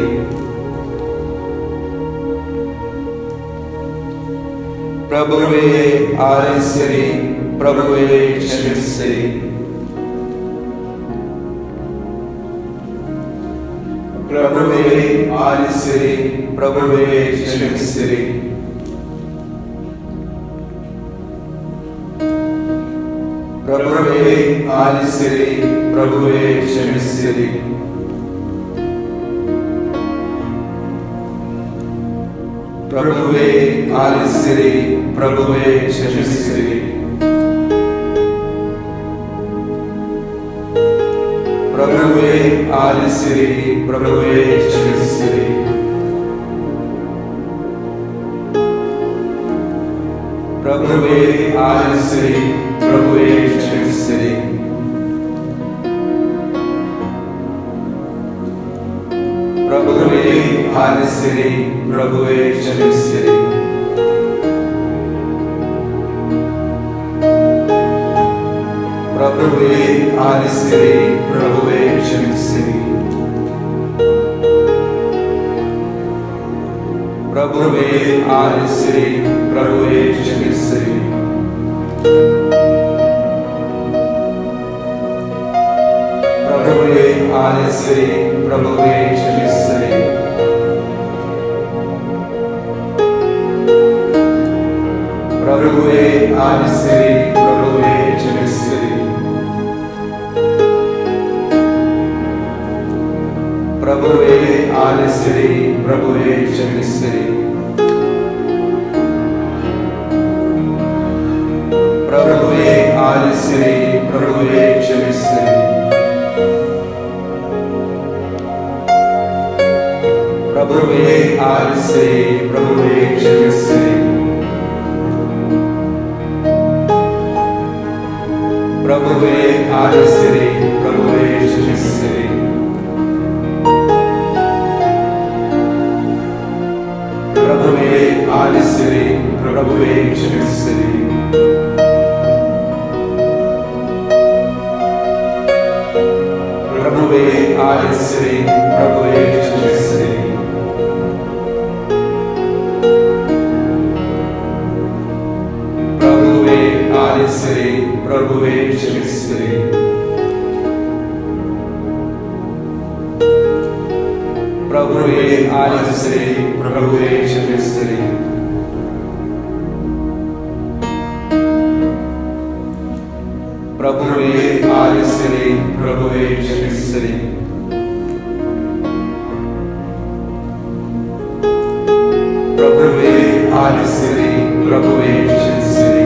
ಪ್ರಭುವೇ ಆಲಿಸಿರಿ ಪ್ರಭುವೇ ಕ್ಷಮಿಸಿರಿ. ಪ್ರಭುವೇ ಆಲಿಸಿರಿ ಪ್ರಭುವೇ ಕ್ಷಮಿಸಿರಿ. ಪ್ರಭುವೇ ಆಲಿಸಿರಿ ಪ್ರಭುವೇ ಕ್ಷಮಿಸಿರಿ. ಪ್ರಭುವೇ ಆಲಿಸಿರಿ ಪ್ರಭುವೇ ಕ್ಷಮಿಸಿರಿ. ಪ್ರಭುವೇ ಆಲಿಸಿರಿ ಪ್ರಭುವೇ ಕ್ಷಮಿಸಿರಿ. ಪ್ರಭುವೇ ಆಲಿಸಿರಿ ಪ್ರಭುವೇ ಕ್ಷಮಿಸಿರಿ. ಕ್ಷಮಿಸಿರಿ. ಪ್ರಭುವೇ ಆಲಿಸಿರಿ, ಪ್ರಭುವೇ ಕ್ಷಮಿಸಿರಿ. ಪ್ರಭುವೇ ಆಲಿಸಿರಿ, ಪ್ರಭುವೇ ಕ್ಷಮಿಸಿರಿ. ಪ್ರಭುವೇ ಆಲಿಸಿರಿ, ಪ್ರಭುವೇ ಕ್ಷಮಿಸಿರಿ. ಪ್ರಭುವೇ ಆಲಿಸಿರಿ, ಪ್ರಭುವೇ ಕ್ಷಮಿಸಿರಿ. ಪ್ರಭುವೇ ಆಲಿಸಿರಿ, ಪ್ರಭುವೇ ಕ್ಷಮಿಸಿರಿ. ಪ್ರಭುವೇ ಆಲಿಸಿರಿ, ಪ್ರಭುವೇ ಕ್ಷಮಿಸಿರಿ. ಪ್ರಭುವೇ ಆಲಿಸಿರಿ, ಪ್ರಭುವೇ ಕ್ಷಮಿಸಿರಿ. ಪ್ರಭುವೇ ಆಲಿಸಿರಿ, ಪ್ರಭುವೇ ಕ್ಷಮಿಸಿರಿ. ಪ್ರಭುವೇ ಆಲಿಸಿರಿ, ಪ್ರಭುವೇ ಕ್ಷಮಿಸಿರಿ. ಪ್ರಭುವೇ ಆಲಿಸಿರಿ, ಪ್ರಭುವೇ ಕ್ಷಮಿಸಿರಿ. ಪ್ರಭುವೇ ಆಲಿಸಿರಿ, ಪ್ರಭುವೇ ಕ್ಷಮಿಸಿರಿ. ಪ್ರಭುವೇ ಆಲಿಸಿರಿ, ಪ್ರಭುವೇ ಕ್ಷಮಿಸಿರಿ. ಪ್ರಭುವೇ ಆಲಿಸಿರಿ, ಪ್ರಭುವೇ ಕ್ಷಮಿಸಿರಿ. ಪ್ರಭುವೇ ಆಲಿಸಿರಿ, ಪ್ರಭುವೇ ಕ್ಷಮಿಸಿರಿ. ಪ್ರಭುವೇ ಆಲಿಸಿರಿ, ಪ್ರಭುವೇ ಕ್ಷಮಿಸಿರಿ.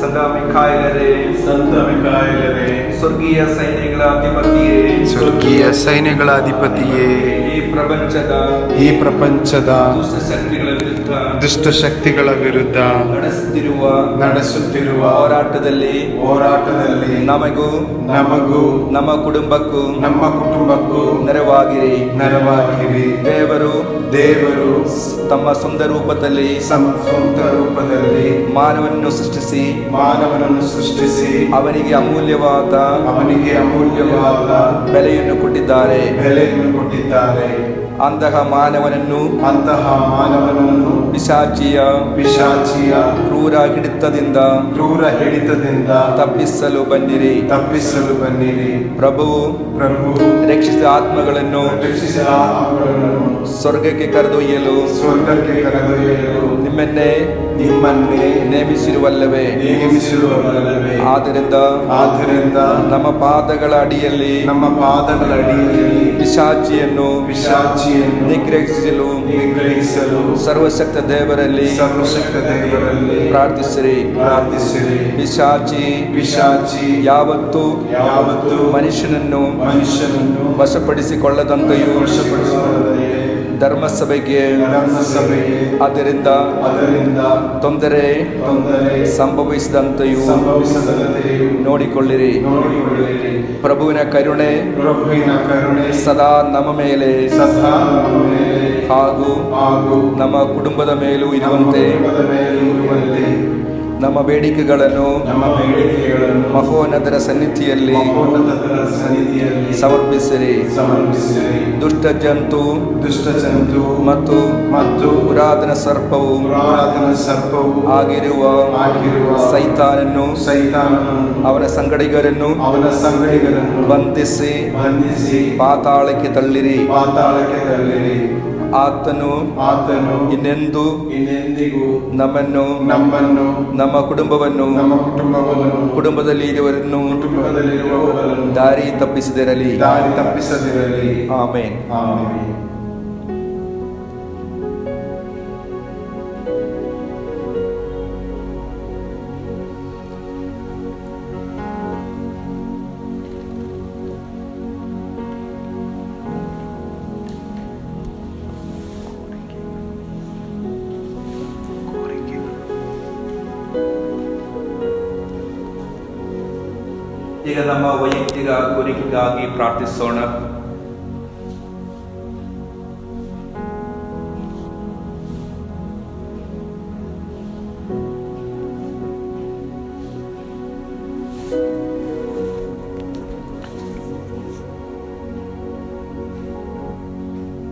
ಸಂತ ಮಿಖಾಯೇಲರೇ, ಸಂತ ಮಿಖಾಯೇಲರೇ, ಸ್ವರ್ಗೀಯ ಸೈನ್ಯಗಳ ಅಧಿಪತಿಯೇ, ಸ್ವರ್ಗೀಯ ಸೈನ್ಯಗಳ ಅಧಿಪತಿಯೇ, ಈ ಪ್ರಪಂಚದ ಪ್ರಪಂಚದ ದುಷ್ಟ ಶಕ್ತಿಗಳ ವಿರುದ್ಧ ನಡೆಸುತ್ತಿರುವ ಹೋರಾಟದಲ್ಲಿ ನಮಗೂ ನಮ್ಮ ಕುಟುಂಬಕ್ಕೂ ನೆರವಾಗಿರಿ. ದೇವರು ತಮ್ಮ ಸ್ವಂತ ರೂಪದಲ್ಲಿ ಮಾನವನನ್ನು ಸೃಷ್ಟಿಸಿ ಅವನಿಗೆ ಅಮೂಲ್ಯವಾದ ಬೆಲೆಯನ್ನು ಕೊಟ್ಟಿದ್ದಾರೆ. ಅಂತಹ ಮಾನವನನ್ನು ಪಿಶಾಚಿಯ ಕ್ರೂರ ಹಿಡಿತದಿಂದ ತಪ್ಪಿಸಲು ಬನ್ನಿರಿ. ಪ್ರಭುವು ರಕ್ಷಿಸಿದ ಆತ್ಮಗಳನ್ನು ಸ್ವರ್ಗಕ್ಕೆ ಕರೆದೊಯ್ಯಲು ನಿಮ್ಮನ್ನೇ ನೇಮಿಸಿರುವಲ್ಲವೇ? ಆದ್ದರಿಂದ ನಮ್ಮ ಪಾದಗಳ ಅಡಿಯಲ್ಲಿ ಪಿಶಾಚಿಯನ್ನು ನಿಗ್ರಹಿಸಲು ಸರ್ವಶಕ್ತ ದೇವರಲ್ಲಿ ಪ್ರಾರ್ಥಿಸಿರಿ. ಪಿಶಾಚಿ ಯಾವತ್ತೂ ಮನುಷ್ಯನನ್ನು ವಶಪಡಿಸಿಕೊಳ್ಳದಂತೆಯೂ ಧರ್ಮಸಭೆಗೆ ಅದರಿಂದ ತೊಂದರೆ ಸಂಭವಿಸಿದಂತೆಯೂ ನೋಡಿಕೊಳ್ಳಿರಿ. ಪ್ರಭುವಿನ ಕರುಣೆ ಸದಾ ನಮ್ಮ ಮೇಲೆ ಹಾಗೂ ನಮ್ಮ ಕುಟುಂಬದ ಮೇಲೂ ಇರುವಂತೆ ನಮ್ಮ ಬೇಡಿಕೆಗಳನ್ನು ಮಹೋನ್ನತರ ಸನ್ನಿಧಿಯಲ್ಲಿ ಸಮರ್ಪಿಸಿರಿ. ದುಷ್ಟ ಜಂತು ಮತ್ತು ಪುರಾತನ ಸರ್ಪವು ಆಗಿರುವ ಸೈತಾನನ್ನು ಅವನ ಸಂಗಡಿಗರನ್ನು ಬಂಧಿಸಿ ಪಾತಾಳಕ್ಕೆ ತಳ್ಳಿರಿ. ಆತನು ಇನ್ನೆಂದಿಗೂ ನಮ್ಮನ್ನು ನಮ್ಮ ಕುಟುಂಬವನ್ನು ಕುಟುಂಬದಲ್ಲಿ ಇರುವವರನ್ನು ದಾರಿ ತಪ್ಪಿಸದಿರಲಿ. ಆಮೆನ್. ಈಗ ನಮ್ಮ ವೈಯಕ್ತಿಕ ಕೋರಿಕೆಗಾಗಿ ಪ್ರಾರ್ಥಿಸೋಣ.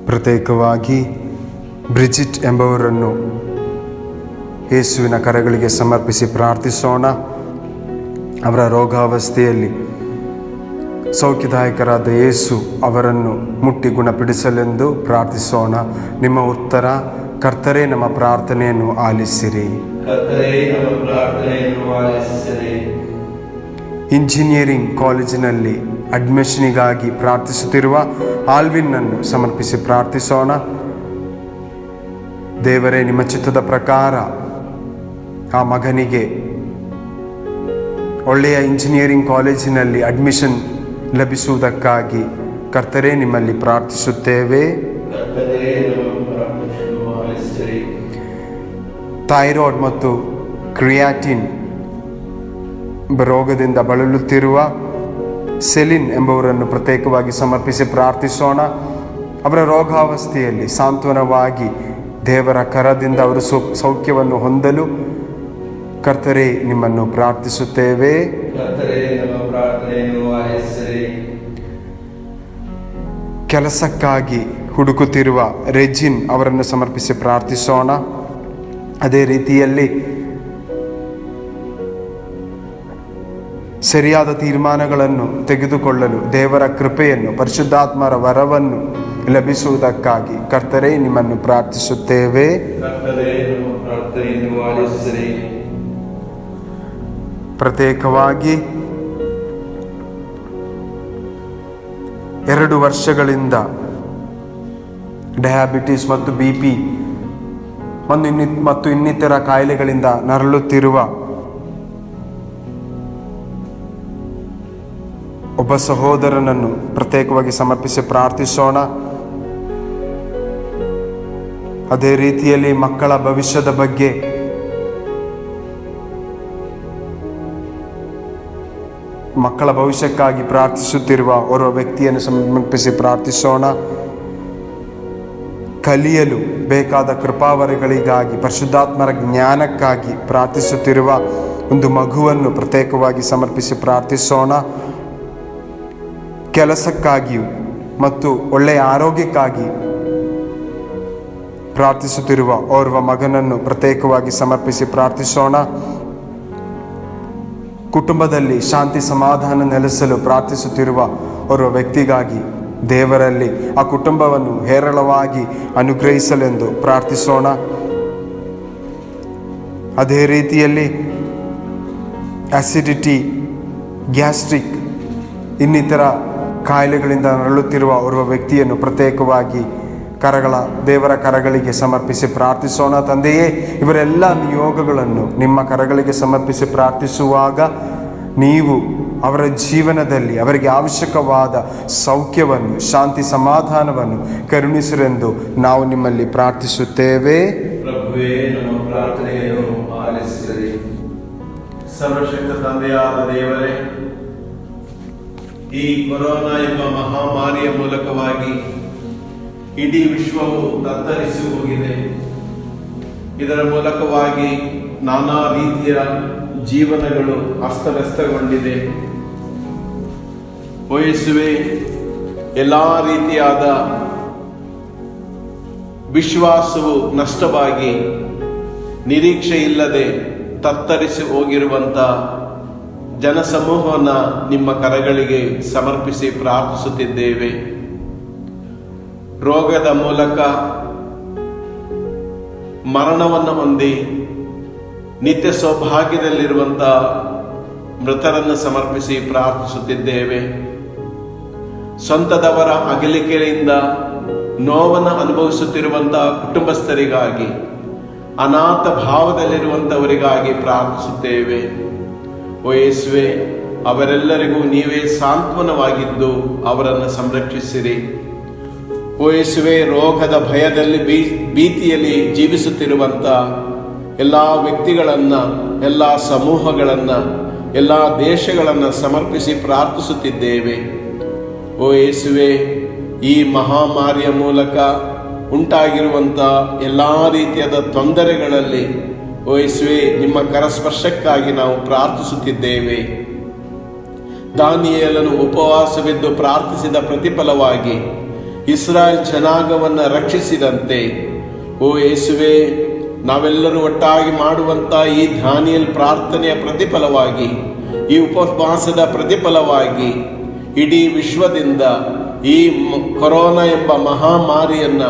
ಪ್ರತ್ಯೇಕವಾಗಿ ಬ್ರಿಜಿಟ್ ಎಂಬವರನ್ನು ಯೇಸುವಿನ ಕರಗಳಿಗೆ ಸಮರ್ಪಿಸಿ ಪ್ರಾರ್ಥಿಸೋಣ. ಅವರ ರೋಗಾವಸ್ಥೆಯಲ್ಲಿ ಸೌಖ್ಯದಾಯಕರಾದ ಯೇಸು ಅವರನ್ನು ಮುಟ್ಟಿ ಗುಣಪಡಿಸಲೆಂದು ಪ್ರಾರ್ಥಿಸೋಣ. ನಿಮ್ಮ ಉತ್ತರ: ಕರ್ತರೇ ನಮ್ಮ ಪ್ರಾರ್ಥನೆಯನ್ನು ಆಲಿಸಿರಿ. ಇಂಜಿನಿಯರಿಂಗ್ ಕಾಲೇಜಿನಲ್ಲಿ ಅಡ್ಮಿಷನಿಗಾಗಿ ಪ್ರಾರ್ಥಿಸುತ್ತಿರುವ ಆಲ್ವಿನ್ನನ್ನು ಸಮರ್ಪಿಸಿ ಪ್ರಾರ್ಥಿಸೋಣ. ದೇವರೇ, ನಿಮ್ಮ ಚಿತ್ತದ ಪ್ರಕಾರ ಆ ಮಗನಿಗೆ ಒಳ್ಳೆಯ ಇಂಜಿನಿಯರಿಂಗ್ ಕಾಲೇಜಿನಲ್ಲಿ ಅಡ್ಮಿಷನ್ ಲಭಿಸುವುದಕ್ಕಾಗಿ ಕರ್ತರೇ ನಿಮ್ಮಲ್ಲಿ ಪ್ರಾರ್ಥಿಸುತ್ತೇವೆ. ಥೈರಾಯ್ಡ್ ಮತ್ತು ಕ್ರಿಯಾಟಿನ್ ರೋಗದಿಂದ ಬಳಲುತ್ತಿರುವ ಸೆಲಿನ್ ಎಂಬವರನ್ನು ಪ್ರತ್ಯೇಕವಾಗಿ ಸಮರ್ಪಿಸಿ ಪ್ರಾರ್ಥಿಸೋಣ. ಅವರ ರೋಗಾವಸ್ಥೆಯಲ್ಲಿ ಸಾಂತ್ವನವಾಗಿ ದೇವರ ಕರದಿಂದ ಅವರು ಸೌಖ್ಯವನ್ನು ಹೊಂದಲು ಕರ್ತರೇ ನಿಮ್ಮನ್ನು ಪ್ರಾರ್ಥಿಸುತ್ತೇವೆ. ಕೆಲಸಕ್ಕಾಗಿ ಹುಡುಕುತ್ತಿರುವ ರೆಜಿನ್ ಅವರನ್ನು ಸಮರ್ಪಿಸಿ ಪ್ರಾರ್ಥಿಸೋಣ. ಅದೇ ರೀತಿಯಲ್ಲಿ ಸರಿಯಾದ ತೀರ್ಮಾನಗಳನ್ನು ತೆಗೆದುಕೊಳ್ಳಲು ದೇವರ ಕೃಪೆಯನ್ನು, ಪರಿಶುದ್ಧಾತ್ಮರ ವರವನ್ನು ಲಭಿಸುವುದಕ್ಕಾಗಿ ಕರ್ತರೇ ನಿಮ್ಮನ್ನು ಪ್ರಾರ್ಥಿಸುತ್ತೇವೆ. ಪ್ರತ್ಯೇಕವಾಗಿ 2 ವರ್ಷಗಳಿಂದ ಡಯಾಬಿಟಿಸ್ ಮತ್ತು BP ಮತ್ತು ಇನ್ನಿತರ ಕಾಯಿಲೆಗಳಿಂದ ನರಳುತ್ತಿರುವ ಒಬ್ಬ ಸಹೋದರನನ್ನು ಪ್ರತ್ಯೇಕವಾಗಿ ಸಮರ್ಪಿಸಿ ಪ್ರಾರ್ಥಿಸೋಣ. ಅದೇ ರೀತಿಯಲ್ಲಿ ಮಕ್ಕಳ ಭವಿಷ್ಯದ ಬಗ್ಗೆ ಮಕ್ಕಳ ಭವಿಷ್ಯಕ್ಕಾಗಿ ಪ್ರಾರ್ಥಿಸುತ್ತಿರುವ ಓರ್ವ ವ್ಯಕ್ತಿಯನ್ನು ಸಮರ್ಪಿಸಿ ಪ್ರಾರ್ಥಿಸೋಣ. ಕಲಿಯಲು ಬೇಕಾದ ಕೃಪಾವರಗಳಿಗಾಗಿ, ಪರಿಶುದ್ಧಾತ್ಮರ ಜ್ಞಾನಕ್ಕಾಗಿ ಪ್ರಾರ್ಥಿಸುತ್ತಿರುವ ಒಂದು ಮಗುವನ್ನು ಪ್ರತ್ಯೇಕವಾಗಿ ಸಮರ್ಪಿಸಿ ಪ್ರಾರ್ಥಿಸೋಣ. ಕೆಲಸಕ್ಕಾಗಿಯೂ ಮತ್ತು ಒಳ್ಳೆಯ ಆರೋಗ್ಯಕ್ಕಾಗಿ ಪ್ರಾರ್ಥಿಸುತ್ತಿರುವ ಓರ್ವ ಮಗನನ್ನು ಪ್ರತ್ಯೇಕವಾಗಿ ಸಮರ್ಪಿಸಿ ಪ್ರಾರ್ಥಿಸೋಣ. ಕುಟುಂಬದಲ್ಲಿ ಶಾಂತಿ ಸಮಾಧಾನ ನೆಲೆಸಲು ಪ್ರಾರ್ಥಿಸುತ್ತಿರುವ ಓರ್ವ ವ್ಯಕ್ತಿಗಾಗಿ ದೇವರಲ್ಲಿ ಆ ಕುಟುಂಬವನ್ನು ಹೇರಳವಾಗಿ ಅನುಗ್ರಹಿಸಲೆಂದು ಪ್ರಾರ್ಥಿಸೋಣ. ಅದೇ ರೀತಿಯಲ್ಲಿ ಆಸಿಡಿಟಿ, ಗ್ಯಾಸ್ಟ್ರಿಕ್ ಇನ್ನಿತರ ಕಾಯಿಲೆಗಳಿಂದ ನರಳುತ್ತಿರುವ ಓರ್ವ ವ್ಯಕ್ತಿಯನ್ನು ಪ್ರತ್ಯೇಕವಾಗಿ ದೇವರ ಕರಗಳಿಗೆ ಸಮರ್ಪಿಸಿ ಪ್ರಾರ್ಥಿಸೋಣ. ತಂದೆಯೇ, ಇವರೆಲ್ಲ ನಿಯೋಗಗಳನ್ನು ನಿಮ್ಮ ಕರಗಳಿಗೆ ಸಮರ್ಪಿಸಿ ಪ್ರಾರ್ಥಿಸುವಾಗ ನೀವು ಅವರ ಜೀವನದಲ್ಲಿ ಅವರಿಗೆ ಅವಶ್ಯಕವಾದ ಸೌಖ್ಯವನ್ನು, ಶಾಂತಿ ಸಮಾಧಾನವನ್ನು ಕರುಣಿಸಿರೆಂದು ನಾವು ನಿಮ್ಮಲ್ಲಿ ಪ್ರಾರ್ಥಿಸುತ್ತೇವೆ. ಪ್ರಭುವೇ, ನಮ್ಮ ಪ್ರಾರ್ಥನೆಯನ್ನು ಆಲಿಸಿರಿ. ಸರ್ವಶಕ್ತ ತಂದೆಯಾದ ದೇವರೇ, ಈ ಕೊರೋನಾ ಎಂಬ ಮಹಾಮಾರಿಯ ಮೂಲಕವಾಗಿ ಇಡೀ ವಿಶ್ವವು ತತ್ತರಿಸಿ ಹೋಗಿದೆ. ಇದರ ಮೂಲಕವಾಗಿ ನಾನಾ ರೀತಿಯ ಜೀವನಗಳು ಅಸ್ತವ್ಯಸ್ತಗೊಂಡಿದೆ. ಓ ಯೇಸುವೆ, ಎಲ್ಲ ರೀತಿಯಾದ ವಿಶ್ವಾಸವು ನಷ್ಟವಾಗಿ ನಿರೀಕ್ಷೆ ಇಲ್ಲದೆ ತತ್ತರಿಸಿ ಹೋಗಿರುವಂಥ ಜನಸಮೂಹವನ್ನು ನಿಮ್ಮ ಕರಗಳಿಗೆ ಸಮರ್ಪಿಸಿ ಪ್ರಾರ್ಥಿಸುತ್ತಿದ್ದೇವೆ. ರೋಗದ ಮೂಲಕ ಮರಣವನ್ನು ಹೊಂದಿ ನಿತ್ಯ ಸೌಭಾಗ್ಯದಲ್ಲಿರುವಂಥ ಮೃತರನ್ನು ಸಮರ್ಪಿಸಿ ಪ್ರಾರ್ಥಿಸುತ್ತಿದ್ದೇವೆ. ಸ್ವಂತದವರ ಅಗಲಿಕೆಯಿಂದ ನೋವನ್ನು ಅನುಭವಿಸುತ್ತಿರುವಂತಹ ಕುಟುಂಬಸ್ಥರಿಗಾಗಿ, ಅನಾಥ ಭಾವದಲ್ಲಿರುವಂಥವರಿಗಾಗಿ ಪ್ರಾರ್ಥಿಸುತ್ತೇವೆ. ಓ ಯೇಸುವೆ, ಅವರೆಲ್ಲರಿಗೂ ನೀವೇ ಸಾಂತ್ವನವಾಗಿದ್ದು ಅವರನ್ನು ಸಂರಕ್ಷಿಸಿರಿ. ಓ ಯೇಸುವೆ, ರೋಗದ ಭಯದಲ್ಲಿ ಭೀತಿಯಲ್ಲಿ ಜೀವಿಸುತ್ತಿರುವಂಥ ಎಲ್ಲ ವ್ಯಕ್ತಿಗಳನ್ನು, ಎಲ್ಲ ಸಮೂಹಗಳನ್ನು, ಎಲ್ಲ ದೇಶಗಳನ್ನು ಸಮರ್ಪಿಸಿ ಪ್ರಾರ್ಥಿಸುತ್ತಿದ್ದೇವೆ. ಓ ಯೇಸುವೆ, ಈ ಮಹಾಮಾರಿಯ ಮೂಲಕ ಉಂಟಾಗಿರುವಂಥ ಎಲ್ಲ ರೀತಿಯಾದ ತೊಂದರೆಗಳಲ್ಲಿ ಓ ಯೇಸುವೆ, ನಿಮ್ಮ ಕರಸ್ಪರ್ಶಕ್ಕಾಗಿ ನಾವು ಪ್ರಾರ್ಥಿಸುತ್ತಿದ್ದೇವೆ. ದಾನಿಯೇಲನು ಉಪವಾಸವಿದ್ದು ಪ್ರಾರ್ಥಿಸಿದ ಪ್ರತಿಫಲವಾಗಿ ಇಸ್ರಾಯೇಲ್ ಜನಾಂಗವನ್ನು ರಕ್ಷಿಸಿದಂತೆ ಓ ಯೇಸುವೆ, ನಾವೆಲ್ಲರೂ ಒಟ್ಟಾಗಿ ಮಾಡುವಂಥ ಈ ದಾನಿಯೇಲ್ ಪ್ರಾರ್ಥನೆಯ ಪ್ರತಿಫಲವಾಗಿ, ಈ ಉಪವಾಸದ ಪ್ರತಿಫಲವಾಗಿ ಇಡೀ ವಿಶ್ವದಿಂದ ಈ ಕೊರೋನಾ ಎಂಬ ಮಹಾಮಾರಿಯನ್ನು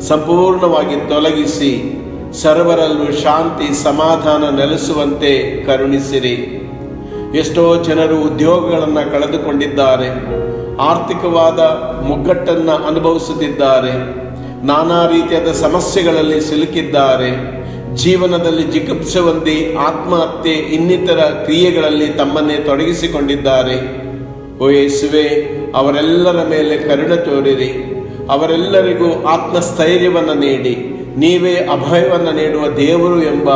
ಸಂಪೂರ್ಣವಾಗಿ ತೊಲಗಿಸಿ ಸರ್ವರಲ್ಲೂ ಶಾಂತಿ ಸಮಾಧಾನ ನೆಲೆಸುವಂತೆ ಕರುಣಿಸಿರಿ. ಎಷ್ಟೋ ಜನರು ಉದ್ಯೋಗಗಳನ್ನು ಕಳೆದುಕೊಂಡಿದ್ದಾರೆ, ಆರ್ಥಿಕವಾದ ಮುಗ್ಗಟ್ಟನ್ನು ಅನುಭವಿಸುತ್ತಿದ್ದಾರೆ, ನಾನಾ ರೀತಿಯಾದ ಸಮಸ್ಯೆಗಳಲ್ಲಿ ಸಿಲುಕಿದ್ದಾರೆ, ಜೀವನದಲ್ಲಿ ಜಿಗುಪ್ಸೆ ಹೊಂದಿ ಆತ್ಮಹತ್ಯೆ ಇನ್ನಿತರ ಕ್ರಿಯೆಗಳಲ್ಲಿ ತಮ್ಮನ್ನೇ ತೊಡಗಿಸಿಕೊಂಡಿದ್ದಾರೆ. ಓ ಯೇಸುವೆ, ಅವರೆಲ್ಲರ ಮೇಲೆ ಕರುಣೆ ತೋರಿರಿ. ಅವರೆಲ್ಲರಿಗೂ ಆತ್ಮಸ್ಥೈರ್ಯವನ್ನು ನೀಡಿ ನೀವೇ ಅಭಯವನ್ನು ನೀಡುವ ದೇವರು ಎಂಬ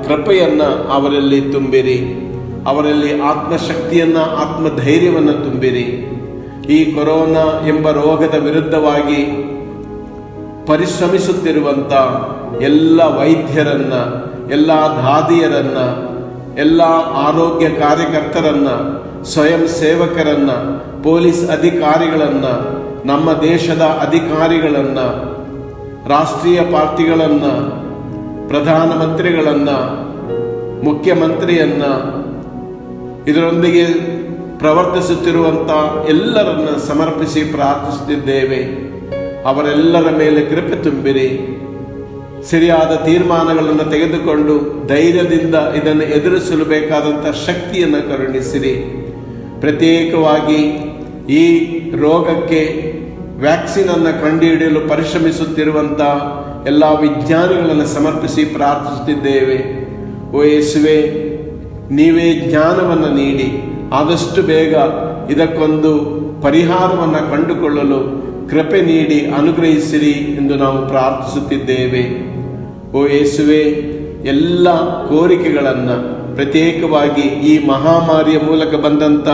ಕೃಪೆಯನ್ನು ಅವರಲ್ಲಿ ತುಂಬಿರಿ. ಅವರಲ್ಲಿ ಆತ್ಮಶಕ್ತಿಯನ್ನು, ಆತ್ಮಧೈರ್ಯವನ್ನು ತುಂಬಿರಿ. ಈ ಕೊರೋನಾ ಎಂಬ ರೋಗದ ವಿರುದ್ಧವಾಗಿ ಪರಿಶ್ರಮಿಸುತ್ತಿರುವಂಥ ಎಲ್ಲ ವೈದ್ಯರನ್ನ, ಎಲ್ಲ ದಾದಿಯರನ್ನ, ಎಲ್ಲ ಆರೋಗ್ಯ ಕಾರ್ಯಕರ್ತರನ್ನ, ಸ್ವಯಂ ಸೇವಕರನ್ನ, ಪೊಲೀಸ್ ಅಧಿಕಾರಿಗಳನ್ನ, ನಮ್ಮ ದೇಶದ ಅಧಿಕಾರಿಗಳನ್ನ, ರಾಷ್ಟ್ರೀಯ ಪಾರ್ಟಿಗಳನ್ನ, ಪ್ರಧಾನಮಂತ್ರಿಗಳನ್ನ, ಮುಖ್ಯಮಂತ್ರಿಯನ್ನ, ಇದರೊಂದಿಗೆ ಪ್ರವರ್ತಿಸುತ್ತಿರುವಂಥ ಎಲ್ಲರನ್ನ ಸಮರ್ಪಿಸಿ ಪ್ರಾರ್ಥಿಸುತ್ತಿದ್ದೇವೆ. ಅವರೆಲ್ಲರ ಮೇಲೆ ಕೃಪೆ ತುಂಬಿರಿ. ಸರಿಯಾದ ತೀರ್ಮಾನಗಳನ್ನು ತೆಗೆದುಕೊಂಡು ಧೈರ್ಯದಿಂದ ಇದನ್ನು ಎದುರಿಸಲು ಬೇಕಾದಂಥ ಶಕ್ತಿಯನ್ನು ಕರುಣಿಸಿರಿ. ಪ್ರತ್ಯೇಕವಾಗಿ ಈ ರೋಗಕ್ಕೆ ವ್ಯಾಕ್ಸಿನನ್ನು ಕಂಡುಹಿಡಿಯಲು ಪರಿಶ್ರಮಿಸುತ್ತಿರುವಂಥ ಎಲ್ಲ ವಿಜ್ಞಾನಿಗಳನ್ನು ಸಮರ್ಪಿಸಿ ಪ್ರಾರ್ಥಿಸುತ್ತಿದ್ದೇವೆ. ಓ ಯೇಸುವೆ, ನೀವೇ ಜ್ಞಾನವನ್ನು ನೀಡಿ ಆದಷ್ಟು ಬೇಗ ಇದಕ್ಕೊಂದು ಪರಿಹಾರವನ್ನು ಕಂಡುಕೊಳ್ಳಲು ಕೃಪೆ ನೀಡಿ ಅನುಗ್ರಹಿಸಿರಿ ಎಂದು ನಾವು ಪ್ರಾರ್ಥಿಸುತ್ತಿದ್ದೇವೆ. ಓ ಯೇಸುವೆ, ಎಲ್ಲ ಕೋರಿಕೆಗಳನ್ನು, ಪ್ರತ್ಯೇಕವಾಗಿ ಈ ಮಹಾಮಾರಿಯ ಮೂಲಕ ಬಂದಂಥ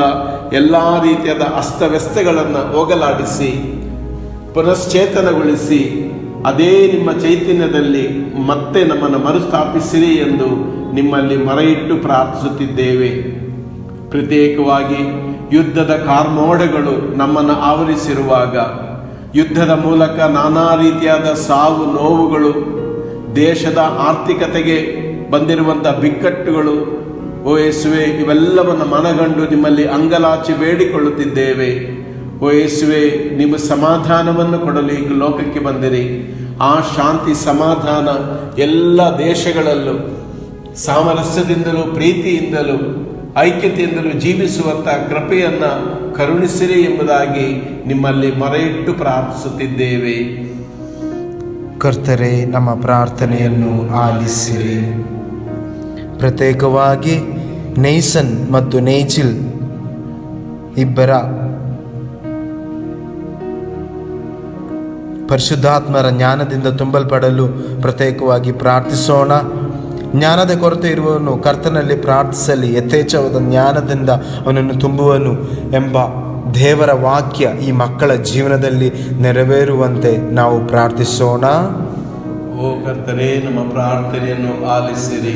ಎಲ್ಲ ರೀತಿಯಾದ ಅಸ್ತವ್ಯಸ್ತಗಳನ್ನು ಹೋಗಲಾಡಿಸಿ ಪುನಶ್ಚೇತನಗೊಳಿಸಿ ಅದೇ ನಿಮ್ಮ ಚೈತನ್ಯದಲ್ಲಿ ಮತ್ತೆ ನಮ್ಮನ್ನು ಮರುಸ್ಥಾಪಿಸಿರಿ ಎಂದು ನಿಮ್ಮಲ್ಲಿ ಮೊರೆಯಿಟ್ಟು ಪ್ರಾರ್ಥಿಸುತ್ತಿದ್ದೇವೆ. ಪ್ರತ್ಯೇಕವಾಗಿ ಯುದ್ಧದ ಕಾರ್ಮೋಡಗಳು ನಮ್ಮನ್ನು ಆವರಿಸಿರುವಾಗ, ಯುದ್ಧದ ಮೂಲಕ ನಾನಾ ರೀತಿಯಾದ ಸಾವು ನೋವುಗಳು, ದೇಶದ ಆರ್ಥಿಕತೆಗೆ ಬಂದಿರುವಂಥ ಬಿಕ್ಕಟ್ಟುಗಳು, ಓ ಯೇಸುವೆ, ಇವೆಲ್ಲವನ್ನು ಮನಗಂಡು ನಿಮ್ಮಲ್ಲಿ ಅಂಗಲಾಚಿ ಬೇಡಿಕೊಳ್ಳುತ್ತಿದ್ದೇವೆ. ಓ ಯೇಸುವೆ, ನಿಮ್ಮ ಸಮಾಧಾನವನ್ನು ಕೊಡಲು ಈಗ ಲೋಕಕ್ಕೆ ಬಂದಿರಿ. ಆ ಶಾಂತಿ ಸಮಾಧಾನ ಎಲ್ಲ ದೇಶಗಳಲ್ಲೂ ಸಾಮರಸ್ಯದಿಂದಲೂ ಪ್ರೀತಿಯಿಂದಲೂ ಐಕ್ಯತೆಯಿಂದಲೂ ಜೀವಿಸುವಂಥ ಕೃಪೆಯನ್ನು ಕರುಣಿಸಿರಿ ಎಂಬುದಾಗಿ ನಿಮ್ಮಲ್ಲಿ ಮೊರೆಯಿಟ್ಟು ಪ್ರಾರ್ಥಿಸುತ್ತಿದ್ದೇವೆ. ಕರ್ತರೇ, ನಮ್ಮ ಪ್ರಾರ್ಥನೆಯನ್ನು ಆಲಿಸಿರಿ. ಪ್ರತ್ಯೇಕವಾಗಿ ನೇಸನ್ ಮತ್ತು ನೇಚಿಲ್ ಇಬ್ಬರ ಪರಿಶುದ್ಧಾತ್ಮರ ಜ್ಞಾನದಿಂದ ತುಂಬಲ್ಪಡಲು ಪ್ರತ್ಯೇಕವಾಗಿ ಪ್ರಾರ್ಥಿಸೋಣ. ಜ್ಞಾನದ ಕೊರತೆ ಇರುವವನು ಕರ್ತನಲ್ಲಿ ಪ್ರಾರ್ಥಿಸಲಿ, ಯಥೇಚ್ಛವಾದ ಜ್ಞಾನದಿಂದ ಅವನನ್ನು ತುಂಬುವನು ಎಂಬ ದೇವರ ವಾಕ್ಯ ಈ ಮಕ್ಕಳ ಜೀವನದಲ್ಲಿ ನೆರವೇರುವಂತೆ ನಾವು ಪ್ರಾರ್ಥಿಸೋಣ. ಓ ಕರ್ತನೇ, ನಮ್ಮ ಪ್ರಾರ್ಥನೆಯನ್ನು ಆಲಿಸಿರಿ.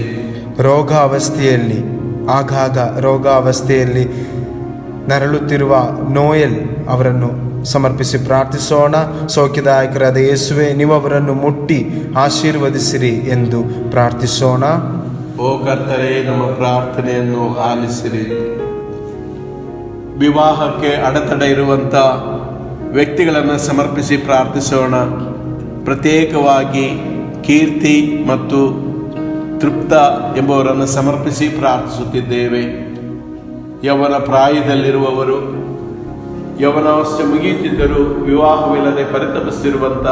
ರೋಗಾವಸ್ಥೆಯಲ್ಲಿ ನರಳುತ್ತಿರುವ ನೋಯಲ್ ಅವರನ್ನು ಸಮರ್ಪಿಸಿ ಪ್ರಾರ್ಥಿಸೋಣ. ಸೌಖ್ಯದಾಯಕರಾದ ಯೇಸುವೆ, ನೀವು ಅವರನ್ನು ಮುಟ್ಟಿ ಆಶೀರ್ವದಿಸಿರಿ ಎಂದು ಪ್ರಾರ್ಥಿಸೋಣ. ಓ ಕರ್ತರೇ, ನಮ್ಮ ಪ್ರಾರ್ಥನೆಯನ್ನು ಆಲಿಸಿರಿ. ವಿವಾಹಕ್ಕೆ ಅಡೆತಡೆ ಇರುವಂಥ ವ್ಯಕ್ತಿಗಳನ್ನು ಸಮರ್ಪಿಸಿ ಪ್ರಾರ್ಥಿಸೋಣ. ಪ್ರತ್ಯೇಕವಾಗಿ ಕೀರ್ತಿ ಮತ್ತು ತೃಪ್ತ ಎಂಬುವರನ್ನು ಸಮರ್ಪಿಸಿ ಪ್ರಾರ್ಥಿಸುತ್ತಿದ್ದೇವೆ. ಯವನ ಪ್ರಾಯದಲ್ಲಿರುವವರು, ಯವನಾವಸ್ಥೆ ಮುಗಿಯುತ್ತಿದ್ದರೂ ವಿವಾಹವಿಲ್ಲದೆ ಪರಿತಪಿಸುತ್ತಿರುವಂಥ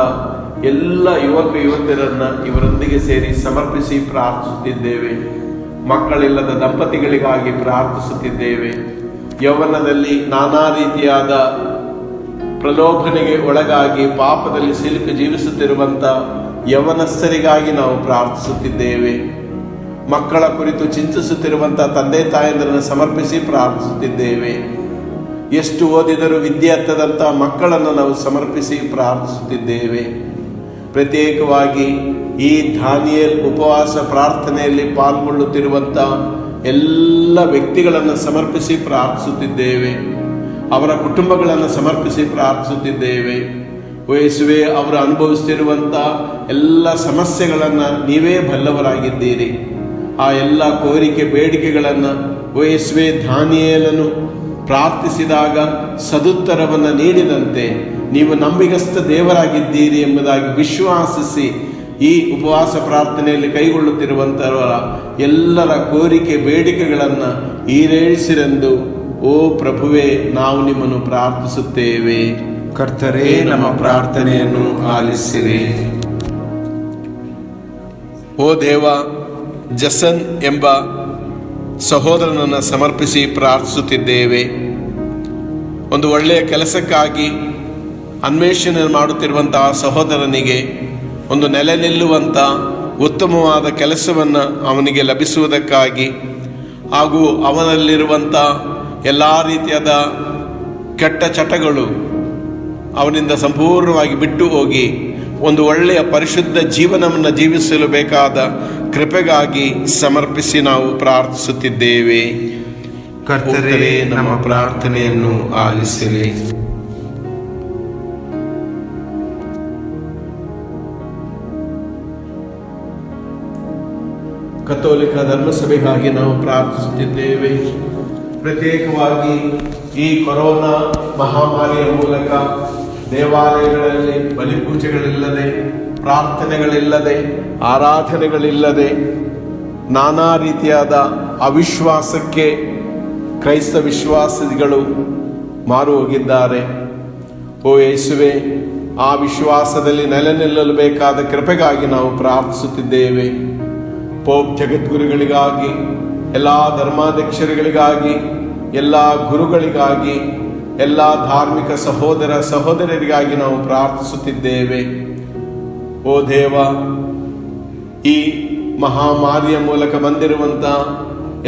ಎಲ್ಲ ಯುವಕ ಯುವತಿಯರನ್ನು ಇವರೊಂದಿಗೆ ಸೇರಿ ಸಮರ್ಪಿಸಿ ಪ್ರಾರ್ಥಿಸುತ್ತಿದ್ದೇವೆ. ಮಕ್ಕಳಿಲ್ಲದ ದಂಪತಿಗಳಿಗಾಗಿ ಪ್ರಾರ್ಥಿಸುತ್ತಿದ್ದೇವೆ. ಯೌವನದಲ್ಲಿ ನಾನಾ ರೀತಿಯಾದ ಪ್ರಲೋಭನೆಗೆ ಒಳಗಾಗಿ ಪಾಪದಲ್ಲಿ ಸಿಲುಕು ಜೀವಿಸುತ್ತಿರುವಂಥ ಯವನಸ್ಥರಿಗಾಗಿ ನಾವು ಪ್ರಾರ್ಥಿಸುತ್ತಿದ್ದೇವೆ. ಮಕ್ಕಳ ಕುರಿತು ಚಿಂತಿಸುತ್ತಿರುವಂಥ ತಂದೆ ತಾಯಂದಿರನ್ನು ಸಮರ್ಪಿಸಿ ಪ್ರಾರ್ಥಿಸುತ್ತಿದ್ದೇವೆ. ಎಷ್ಟು ಓದಿದರೂ ವಿದ್ಯೆ ಹತ್ತದಂಥ ಮಕ್ಕಳನ್ನು ನಾವು ಸಮರ್ಪಿಸಿ ಪ್ರಾರ್ಥಿಸುತ್ತಿದ್ದೇವೆ. ಪ್ರತ್ಯೇಕವಾಗಿ ಈ ದಾನಿಯೇಲ್ ಉಪವಾಸ ಪ್ರಾರ್ಥನೆಯಲ್ಲಿ ಪಾಲ್ಗೊಳ್ಳುತ್ತಿರುವಂಥ ಎಲ್ಲ ವ್ಯಕ್ತಿಗಳನ್ನು ಸಮರ್ಪಿಸಿ ಪ್ರಾರ್ಥಿಸುತ್ತಿದ್ದೇವೆ. ಅವರ ಕುಟುಂಬಗಳನ್ನು ಸಮರ್ಪಿಸಿ ಪ್ರಾರ್ಥಿಸುತ್ತಿದ್ದೇವೆ. ಯೇಸುವೇ, ಅವರು ಅನುಭವಿಸುತ್ತಿರುವಂಥ ಎಲ್ಲ ಸಮಸ್ಯೆಗಳನ್ನು ನೀವೇ ಬಲ್ಲವರಾಗಿದ್ದೀರಿ. ಆ ಎಲ್ಲ ಕೋರಿಕೆ ಬೇಡಿಕೆಗಳನ್ನು ಯೇಸುವೇ, ದಾನಿಯೇಲನು ಪ್ರಾರ್ಥಿಸಿದಾಗ ಸದುತ್ತರವನ್ನು ನೀಡಿದಂತೆ ನೀವು ನಂಬಿಗಸ್ತ ದೇವರಾಗಿದ್ದೀರಿ ಎಂಬುದಾಗಿ ವಿಶ್ವಾಸಿಸಿ ಈ ಉಪವಾಸ ಪ್ರಾರ್ಥನೆಯಲ್ಲಿ ಕೈಗೊಳ್ಳುತ್ತಿರುವಂಥವರ ಎಲ್ಲರ ಕೋರಿಕೆ ಬೇಡಿಕೆಗಳನ್ನು ಈಡೇರಿಸಿರೆಂದು ಓ ಪ್ರಭುವೇ, ನಾವು ನಿಮ್ಮನ್ನು ಪ್ರಾರ್ಥಿಸುತ್ತೇವೆ. ಕರ್ತರೇ, ನಮ್ಮ ಪ್ರಾರ್ಥನೆಯನ್ನು ಆಲಿಸಿರಿ. ಓ ದೇವ, ಜಸನ್ ಎಂಬ ಸಹೋದರನನ್ನು ಸಮರ್ಪಿಸಿ ಪ್ರಾರ್ಥಿಸುತ್ತಿದ್ದೇವೆ. ಒಂದು ಒಳ್ಳೆಯ ಕೆಲಸಕ್ಕಾಗಿ ಅನ್ವೇಷಣೆ ಮಾಡುತ್ತಿರುವಂತಹ ಸಹೋದರನಿಗೆ ಒಂದು ನೆಲೆ ನಿಲ್ಲುವಂಥ ಉತ್ತಮವಾದ ಕೆಲಸವನ್ನು ಅವನಿಗೆ ಲಭಿಸುವುದಕ್ಕಾಗಿ ಹಾಗೂ ಅವನಲ್ಲಿರುವಂಥ ಎಲ್ಲ ರೀತಿಯಾದ ಕೆಟ್ಟ ಚಟಗಳು ಅವನಿಂದ ಸಂಪೂರ್ಣವಾಗಿ ಬಿಟ್ಟು ಹೋಗಿ ಒಂದು ಒಳ್ಳೆಯ ಪರಿಶುದ್ಧ ಜೀವನವನ್ನು ಜೀವಿಸಲು ಬೇಕಾದ ಕೃಪೆಗಾಗಿ ಸಮರ್ಪಿಸಿ ನಾವು ಪ್ರಾರ್ಥಿಸುತ್ತಿದ್ದೇವೆ. ಕರ್ತರೇ, ನಮ್ಮ ಪ್ರಾರ್ಥನೆಯನ್ನು ಆಲಿಸಿರಿ. ಕಥೋಲಿಕ ಧರ್ಮಸಭೆಗಾಗಿ ನಾವು ಪ್ರಾರ್ಥಿಸುತ್ತಿದ್ದೇವೆ. ಪ್ರತ್ಯೇಕವಾಗಿ ಈ ಕೊರೋನಾ ಮಹಾಮಾರಿಯ ಮೂಲಕ ದೇವಾಲಯಗಳಲ್ಲಿ ಬಲಿಪೂಜೆಗಳಿಲ್ಲದೆ, ಪ್ರಾರ್ಥನೆಗಳಿಲ್ಲದೆ, ಆರಾಧನೆಗಳಿಲ್ಲದೆ ನಾನಾ ರೀತಿಯಾದ ಅವಿಶ್ವಾಸಕ್ಕೆ ಕ್ರೈಸ್ತ ವಿಶ್ವಾಸಿಗಳು ಮಾರು ಹೋಗಿದ್ದಾರೆ. ಓ ಯೇಸುವೆ, ಆ ವಿಶ್ವಾಸದಲ್ಲಿ ನೆಲೆ ನಿಲ್ಲಲು ಬೇಕಾದ ಕೃಪೆಗಾಗಿ ನಾವು ಪ್ರಾರ್ಥಿಸುತ್ತಿದ್ದೇವೆ. ಪೋಪ್ ಜಗದ್ಗುರುಗಳಿಗಾಗಿ, ಎಲ್ಲ ಧರ್ಮಾಧ್ಯಕ್ಷರುಗಳಿಗಾಗಿ, ಎಲ್ಲ ಗುರುಗಳಿಗಾಗಿ, ಎಲ್ಲ ಧಾರ್ಮಿಕ ಸಹೋದರ ಸಹೋದರರಿಗಾಗಿ ನಾವು ಪ್ರಾರ್ಥಿಸುತ್ತಿದ್ದೇವೆ. ಓ ದೇವ, ಈ ಮಹಾಮಾರಿಯ ಮೂಲಕ ಬಂದಿರುವಂಥ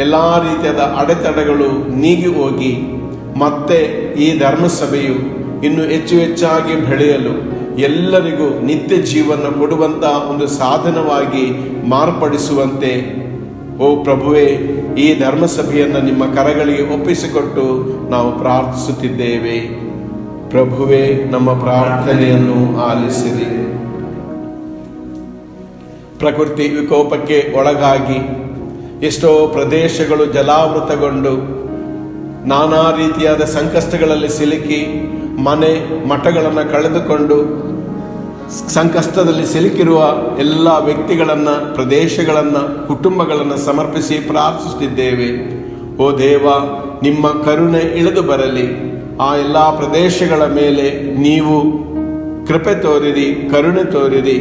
ಎಲ್ಲ ರೀತಿಯಾದ ಅಡೆತಡೆಗಳು ನೀಗಿ ಹೋಗಿ ಮತ್ತೆ ಈ ಧರ್ಮಸಭೆಯು ಇನ್ನು ಹೆಚ್ಚು ಹೆಚ್ಚಾಗಿ ಬೆಳೆಯಲು, ಎಲ್ಲರಿಗೂ ನಿತ್ಯ ಜೀವನ ಕೊಡುವಂಥ ಒಂದು ಸಾಧನವಾಗಿ ಮಾರ್ಪಡಿಸುವಂತೆ ಓ ಪ್ರಭುವೇ, ಈ ಧರ್ಮಸಭೆಯನ್ನು ನಿಮ್ಮ ಕರಗಳಿಗೆ ಒಪ್ಪಿಸಿಕೊಟ್ಟು ನಾವು ಪ್ರಾರ್ಥಿಸುತ್ತಿದ್ದೇವೆ. ಪ್ರಭುವೇ, ನಮ್ಮ ಪ್ರಾರ್ಥನೆಯನ್ನು ಆಲಿಸಿರಿ. ಪ್ರಕೃತಿ ವಿಕೋಪಕ್ಕೆ ಒಳಗಾಗಿ ಎಷ್ಟೋ ಪ್ರದೇಶಗಳು ಜಲಾವೃತಗೊಂಡು ನಾನಾ ರೀತಿಯಾದ ಸಂಕಷ್ಟಗಳಲ್ಲಿ ಸಿಲುಕಿ ಮನೆ ಮಠಗಳನ್ನು ಕಳೆದುಕೊಂಡು ಸಂಕಷ್ಟದಲ್ಲಿ ಸಿಲುಕಿರುವ ಎಲ್ಲ ವ್ಯಕ್ತಿಗಳನ್ನು, ಪ್ರದೇಶಗಳನ್ನು, ಕುಟುಂಬಗಳನ್ನು ಸಮರ್ಪಿಸಿ ಪ್ರಾರ್ಥಿಸುತ್ತಿದ್ದೇವೆ. ಓ ದೇವ, ನಿಮ್ಮ ಕರುಣೆ ಇಳಿದು ಬರಲಿ. ಆ ಎಲ್ಲ ಪ್ರದೇಶಗಳ ಮೇಲೆ ನೀವು ಕೃಪೆ ತೋರಿರಿ, ಕರುಣೆ ತೋರಿರಿ.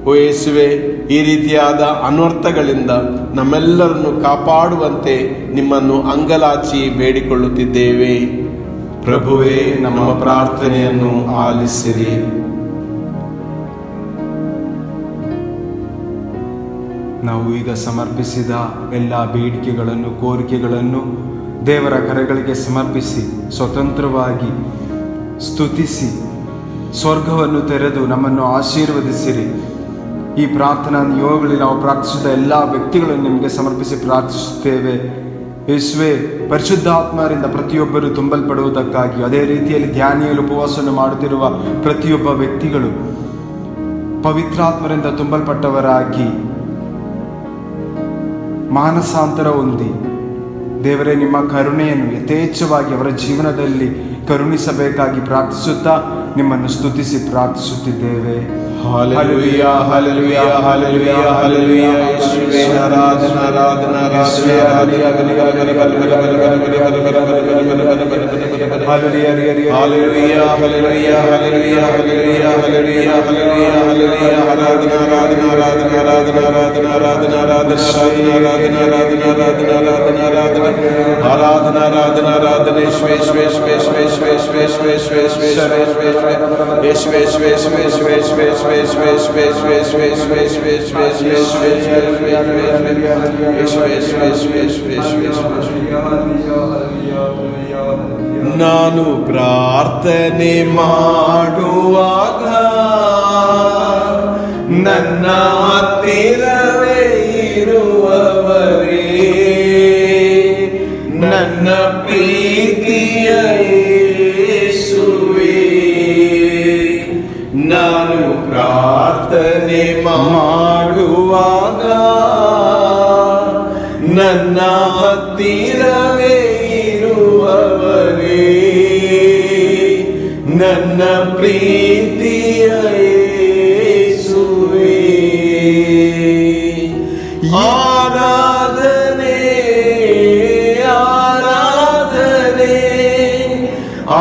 ಓ ಯೇಸುವೆ, ಈ ರೀತಿಯಾದ ಅನರ್ಥಗಳಿಂದ ನಮ್ಮೆಲ್ಲರನ್ನು ಕಾಪಾಡುವಂತೆ ನಿಮ್ಮನ್ನು ಅಂಗಲಾಚಿ ಬೇಡಿಕೊಳ್ಳುತ್ತಿದ್ದೇವೆ. ಪ್ರಭುವೇ, ನಮ್ಮ ಪ್ರಾರ್ಥನೆಯನ್ನು ಆಲಿಸಿರಿ. ನಾವು ಈಗ ಸಮರ್ಪಿಸಿದ ಎಲ್ಲ ಬೇಡಿಕೆಗಳನ್ನು, ಕೋರಿಕೆಗಳನ್ನು ದೇವರ ಕರೆಗಳಿಗೆ ಸಮರ್ಪಿಸಿ ಸ್ವತಂತ್ರವಾಗಿ ಸ್ತುತಿಸಿ ಸ್ವರ್ಗವನ್ನು ತೆರೆದು ನಮ್ಮನ್ನು ಆಶೀರ್ವದಿಸಿರಿ. ಈ ಪ್ರಾರ್ಥನಾ ನಿಯೋಗಗಳಲ್ಲಿ ನಾವು ಪ್ರಾರ್ಥಿಸಿದ ಎಲ್ಲ ವ್ಯಕ್ತಿಗಳನ್ನು ನಿಮಗೆ ಸಮರ್ಪಿಸಿ ಪ್ರಾರ್ಥಿಸುತ್ತೇವೆ. ಯೇಸುವೆ, ಪರಿಶುದ್ಧಾತ್ಮರಿಂದ ಪ್ರತಿಯೊಬ್ಬರು ತುಂಬಲ್ಪಡುವುದಕ್ಕಾಗಿ, ಅದೇ ರೀತಿಯಲ್ಲಿ ಧ್ಯಾನಿಯಲ್ಲಿ ಉಪವಾಸವನ್ನು ಮಾಡುತ್ತಿರುವ ಪ್ರತಿಯೊಬ್ಬ ವ್ಯಕ್ತಿಗಳು ಪವಿತ್ರಾತ್ಮರಿಂದ ತುಂಬಲ್ಪಟ್ಟವರಾಗಿ ಮಾನಸಾಂತರ ಹೊಂದಿ ದೇವರೇ ನಿಮ್ಮ ಕರುಣೆಯನ್ನು ಯಥೇಚ್ಛವಾಗಿ ಅವರ ಜೀವನದಲ್ಲಿ ಕರುಣಿಸಬೇಕಾಗಿ ಪ್ರಾರ್ಥಿಸುತ್ತಾ ನಿಮ್ಮನ್ನು ಸ್ತುತಿಸಿ ಪ್ರಾರ್ಥಿಸುತ್ತಿದ್ದೇವೆ. Hallelujah, hallelujah, hallelujah, hallelujah. ಯೇಸುವೇ ಆರಾಧನಾ, ಆರಾಧನಾ, ಆರಾಧನಾ, ಹallelujah, hallelujah, hallelujah, hallelujah, hallelujah, hallelujah. ಆರಾಧನಾ, ಆರಾಧನಾ, ಆರಾಧನಾ, ಆರಾಧನಾ, ಆರಾಧನಾ, ಆರಾಧನಾ, ಆರಾಧನಾ, ಆರಾಧನಾ, ಆರಾಧನಾ, ಆರಾಧನಾ, ಆರಾಧನಾ, ಆರಾಧನಾ, ಆರಾಧನಾ. ಯೇಸುವೇ, ಯೇಸುವೇ, ಯೇಸುವೇ, ಯೇಸುವೇ, ಯೇಸುವೇ, ಯೇಸುವೇ, ಯೇಸುವೇ, ಯೇಸುವೇ, ಯೇಸುವೇ, ನಾನು ಪ್ರಾರ್ಥನೆ ಮಾಡುವಾಗ ನನ್ನ ಹತ್ತಿರವೇ ಇರುವವರೇ, ನನ್ನ ಪ್ರೀತಿಯ ಯೇಸುವೇ, ನಾನು ಪ್ರಾರ್ಥನೆ ಮಾಡುವಾಗ ನನ್ನ ಹತ್ತಿರವೇ ಇರುವವರೇ, ನನ್ನ ಪ್ರೀತಿಯ ಯೇಸುವೇ. ಆರಾಧನೆ, ಆರಾಧನೆ,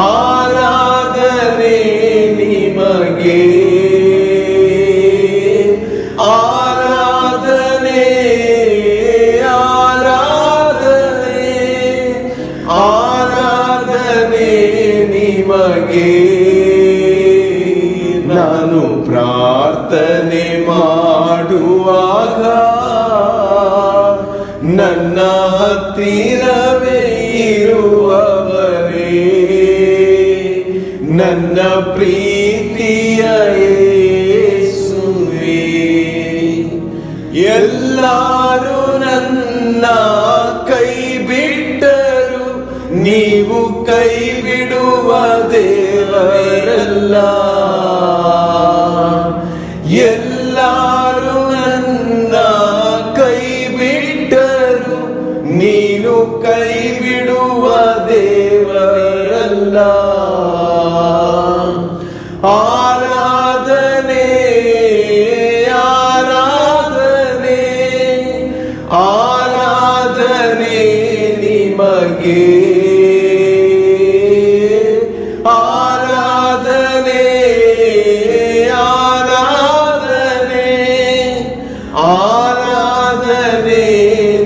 ಆರಾಧನೆ ನಿಮಗೆ, ಆರಾಧನೆ, ಆರಾಧನೆ, ಆರಾಧನೆ ನಿಮಗೆ. ನಾನು ಪ್ರಾರ್ಥನೆ ಮಾಡುವಾಗ ನನ್ನ ಹತ್ತಿರವೇ ಇರುವವರೇ, ನನ್ನ ಪ್ರೀತಿಯ ಯೇಸುವೇ. ಎಲ್ಲರೂ ನನ್ನ ಕೈ ಬಿಟ್ಟರು, ನೀವು ಕೈ ಬಿಡುವ ದೇವರಲ್ಲ. ಎಲ್ಲರೂ ನನ್ನ ಕೈ ಬಿಟ್ಟರು, ನೀನು ಕೈ ಬಿಡುವ ದೇವರಲ್ಲ. ಆರಾಧನೆ, ಆರಾಧನೆ, ಆರಾಧನೆ ನಿಮಗೆ, ಆರಾಧನೆ, ಆರಾಧನೆ, ಆರಾಧನೆ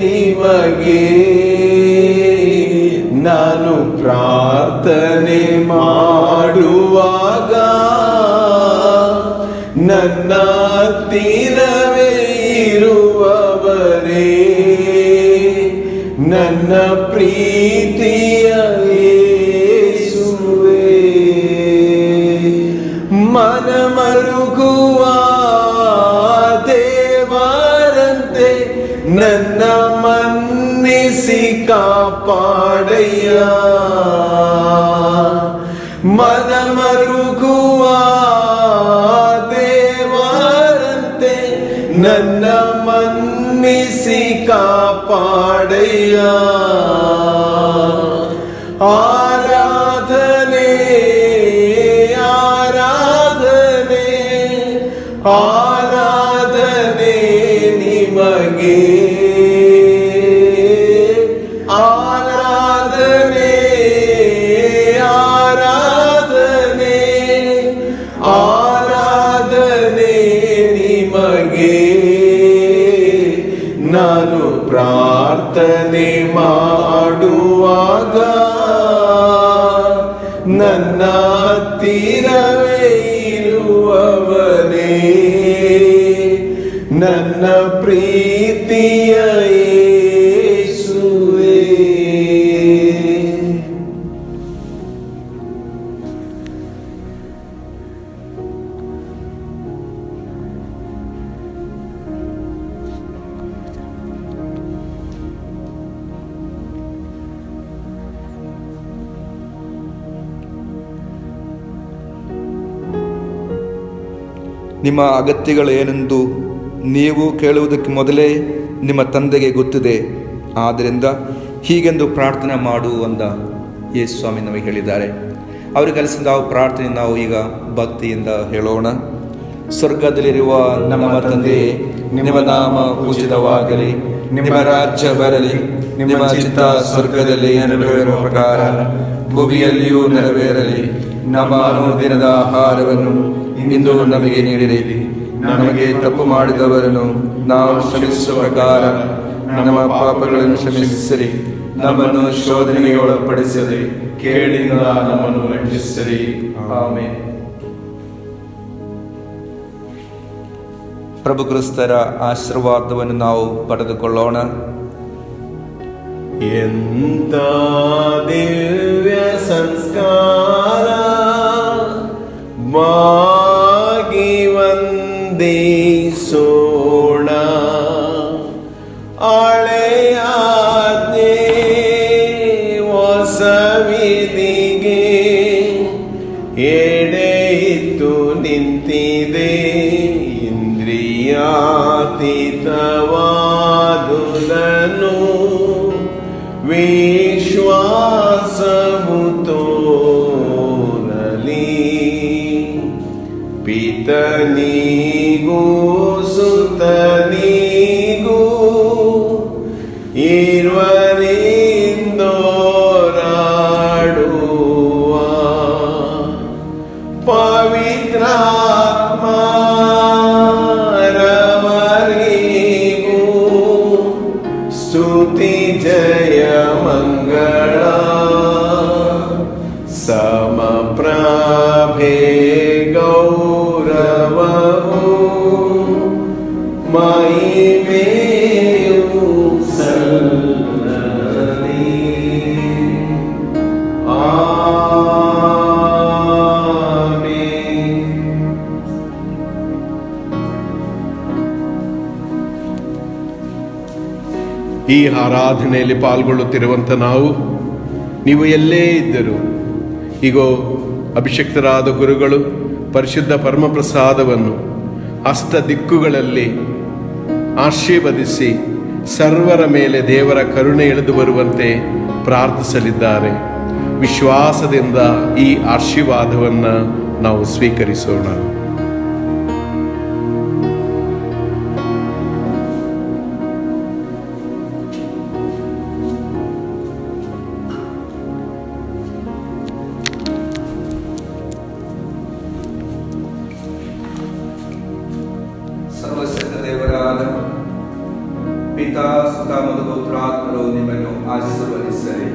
ನಿಮಗೆ. ನಾನು ಪ್ರಾರ್ಥನೆ ಮಾಡುವಾಗ ನನ್ನ ಹತ್ತಿರವೇ ಇರುವವರೇ, ನನ್ನ ಪ್ರೀತಿಯ ಯೇಸುವೇ. ಮನಮರುಗುವ ದೇವರಂತೆ ನನ್ನ ಮನ್ನಿಸಿ ಕಾಪಾಡಯ್ಯ. ಮನಮರುಗುವ ದೇವರಂತೆ ನನ್ನ ಮನ್ನಿಸಿ ಕಾಪಾಡಯ್ಯ. ಆರಾಧನೆ, ಆರಾಧನೆ, ಆರಾಧನೆ ನಿಮಗೆ, ಆರಾಧನೆ, ಆರಾಧನೆ, ಆರಾಧನೆ ನಿಮಗೆ. ನಾನು ಪ್ರಾರ್ಥನೆ ಮಾಡುವಾಗ ನನ್ನ ಹತ್ತಿರವೇ ಇರುವವನೇ, ನಿಮ್ಮ ಅಗತ್ಯಗಳು ಏನೆಂದು ನೀವು ಕೇಳುವುದಕ್ಕೆ ಮೊದಲೇ ನಿಮ್ಮ ತಂದೆಗೆ ಗೊತ್ತಿದೆ. ಆದ್ದರಿಂದ ಹೀಗೆಂದು ಪ್ರಾರ್ಥನೆ ಮಾಡು ಅಂದ ಯೇಸು ಸ್ವಾಮಿ ನಮಗೆ ಹೇಳಿದ್ದಾರೆ. ಅವರು ಕಲಿಸಿದ ನಾವು ಪ್ರಾರ್ಥನೆ ನಾವು ಈಗ ಭಕ್ತಿಯಿಂದ ಹೇಳೋಣ. ಸ್ವರ್ಗದಲ್ಲಿರುವ ನಮ್ಮ ತಂದೆಯೇ, ನಿಮ್ಮ ನಾಮ ಪೂಜಿತವಾಗಲಿ, ನಿಮ್ಮ ರಾಜ್ಯ ಬರಲಿ, ನಿಮ್ಮ ಚಿತ್ತ ಸ್ವರ್ಗದಲ್ಲಿ ನೆರವೇರುವ ಪ್ರಕಾರ ಭೂಮಿಯಲ್ಲಿಯೂ ನೆರವೇರಲಿ. ನಮ್ಮ ಅನುದಿನದ ಆಹಾರವನ್ನು ಇಂದು ನಮಗೆ ನೀಡಿರಿ. ನಮಗೆ ತಪ್ಪು ಮಾಡಿದವರನ್ನು ನಾವು ಕ್ಷಮಿಸುವ ಪ್ರಕಾರ ನಮ್ಮ ಪಾಪಗಳನ್ನು ಕ್ಷಮಿಸಿರಿ. ನಮ್ಮನ್ನು ಶೋಧನೆಗೆ ಒಳಪಡಿಸಿರಿ, ಕೇಡಿನಿಂದ ನಮ್ಮನ್ನು ರಕ್ಷಿಸಿರಿ. ಆಮೆನ್. ಪ್ರಭು ಕ್ರಿಸ್ತರ ಆಶೀರ್ವಾದವನ್ನು ನಾವು ಪಡೆದುಕೊಳ್ಳೋಣ. ಎಂತ ದಿವ್ಯ ಸಂಸ್ಕಾರ ಮಾಗಿ ವಂದಿಸೋಣ. ಹಳೆಯಾಜ್ಞೆ ಹೊಸ ವಿಧಿಗೆ ಎಡೆಯಿತು ನಿಂತಿದೆ. ಇಂದ್ರಿಯಾತೀತವಾದುದನ್ನು ವಿಶ್ವಾಸವು ತೋರಲಿ. ಪಿತನಿಗೂ ಸುತನಿಗೂ ಇರುವರಿಂದೋರಾಡುವ ಪವಿತ್ರಾತ್ಮರವರಿಗೂ ಸ್ತುತಿ ಜಯ ಮಂಗಳ. ಸಮಪ್ರಭೆ ಗೌರವವು ಮಹಿಮೆಯು ಸಲ್ಲಲಿ. ಆಮೆನ್. ಈ ಆರಾಧನೆಯಲ್ಲಿ ಪಾಲ್ಗೊಳ್ಳುತ್ತಿರುವಂಥ ನೀವು ಎಲ್ಲೇ ಇದ್ದರು, ಈಗೋ ಅಭಿಷಕ್ತರಾದ ಗುರುಗಳು ಪರಿಶುದ್ಧ ಪರಮಪ್ರಸಾದವನ್ನು ಹಸ್ತ ದಿಕ್ಕುಗಳಲ್ಲಿ ಆಶೀರ್ವದಿಸಿ ಸರ್ವರ ಮೇಲೆ ದೇವರ ಕರುಣೆ ಇಳಿದು ಬರುವಂತೆ ಪ್ರಾರ್ಥಿಸಲಿದ್ದಾರೆ. ವಿಶ್ವಾಸದಿಂದ ಈ ಆಶೀರ್ವಾದವನ್ನು ನಾವು ಸ್ವೀಕರಿಸೋಣ. ಸರ್ವಶಕ್ತ ದೇವರಾದ ಪಿತಾ, ಸುತ ಮತ್ತು ಪುತ್ರಾತ್ಮರು ನಿಮ್ಮನ್ನು ಆಶೀರ್ವದಿಸಲಿ.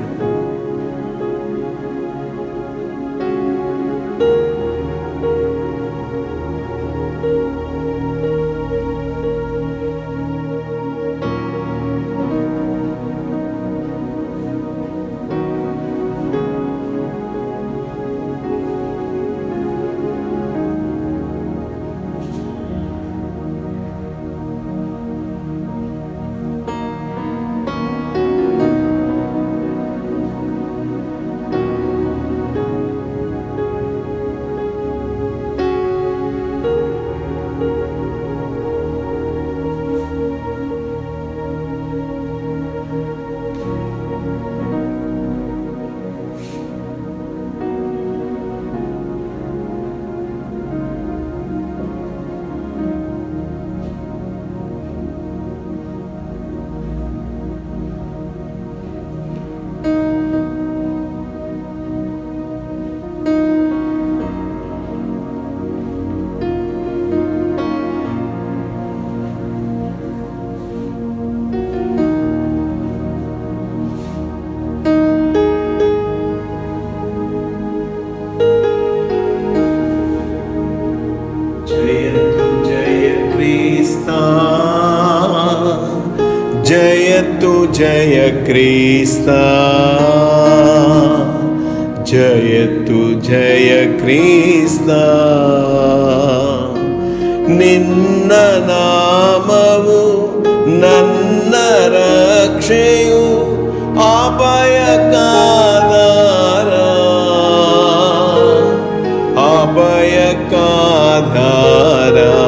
जयतु जय क्रिस्ता, जयतु जय क्रिस्ता. निन्न नामवु नन्न रक्षेयु अभयकाधार, अभयकाधार.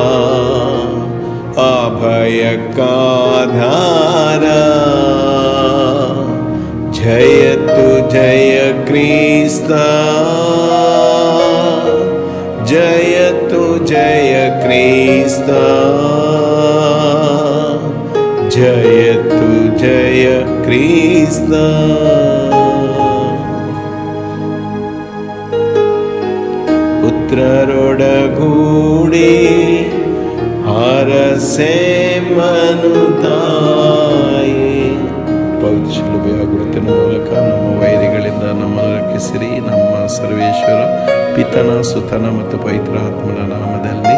ಅಭಯಕ್ಕಾಧಾರ ಜಯತು ಜಯ ಕ್ರಿಸ್ತ ಜಯತು ಜಯ ಕ್ರಿಸ್ತ ಜಯತು ಜಯ ಕ್ರಿಸ್ತ ಪುತ್ರರೊಡಗೂಡಿ ಹರಸೆ ಮನುತಾಯಿ ಪವಿತ್ರ ಶಿಲುಬೆಯ ಗುರುತಿನ ಮೂಲಕ ನಮ್ಮ ವೈರಿಗಳಿಂದ ನಮ್ಮನ್ನು ರಕ್ಷಿಸಿರಿ. ನಮ್ಮ ಸರ್ವೇಶ್ವರ ಪಿತನ ಸುತನ ಮತ್ತು ಪವಿತ್ರಾತ್ಮನ ನಾಮದಲ್ಲಿ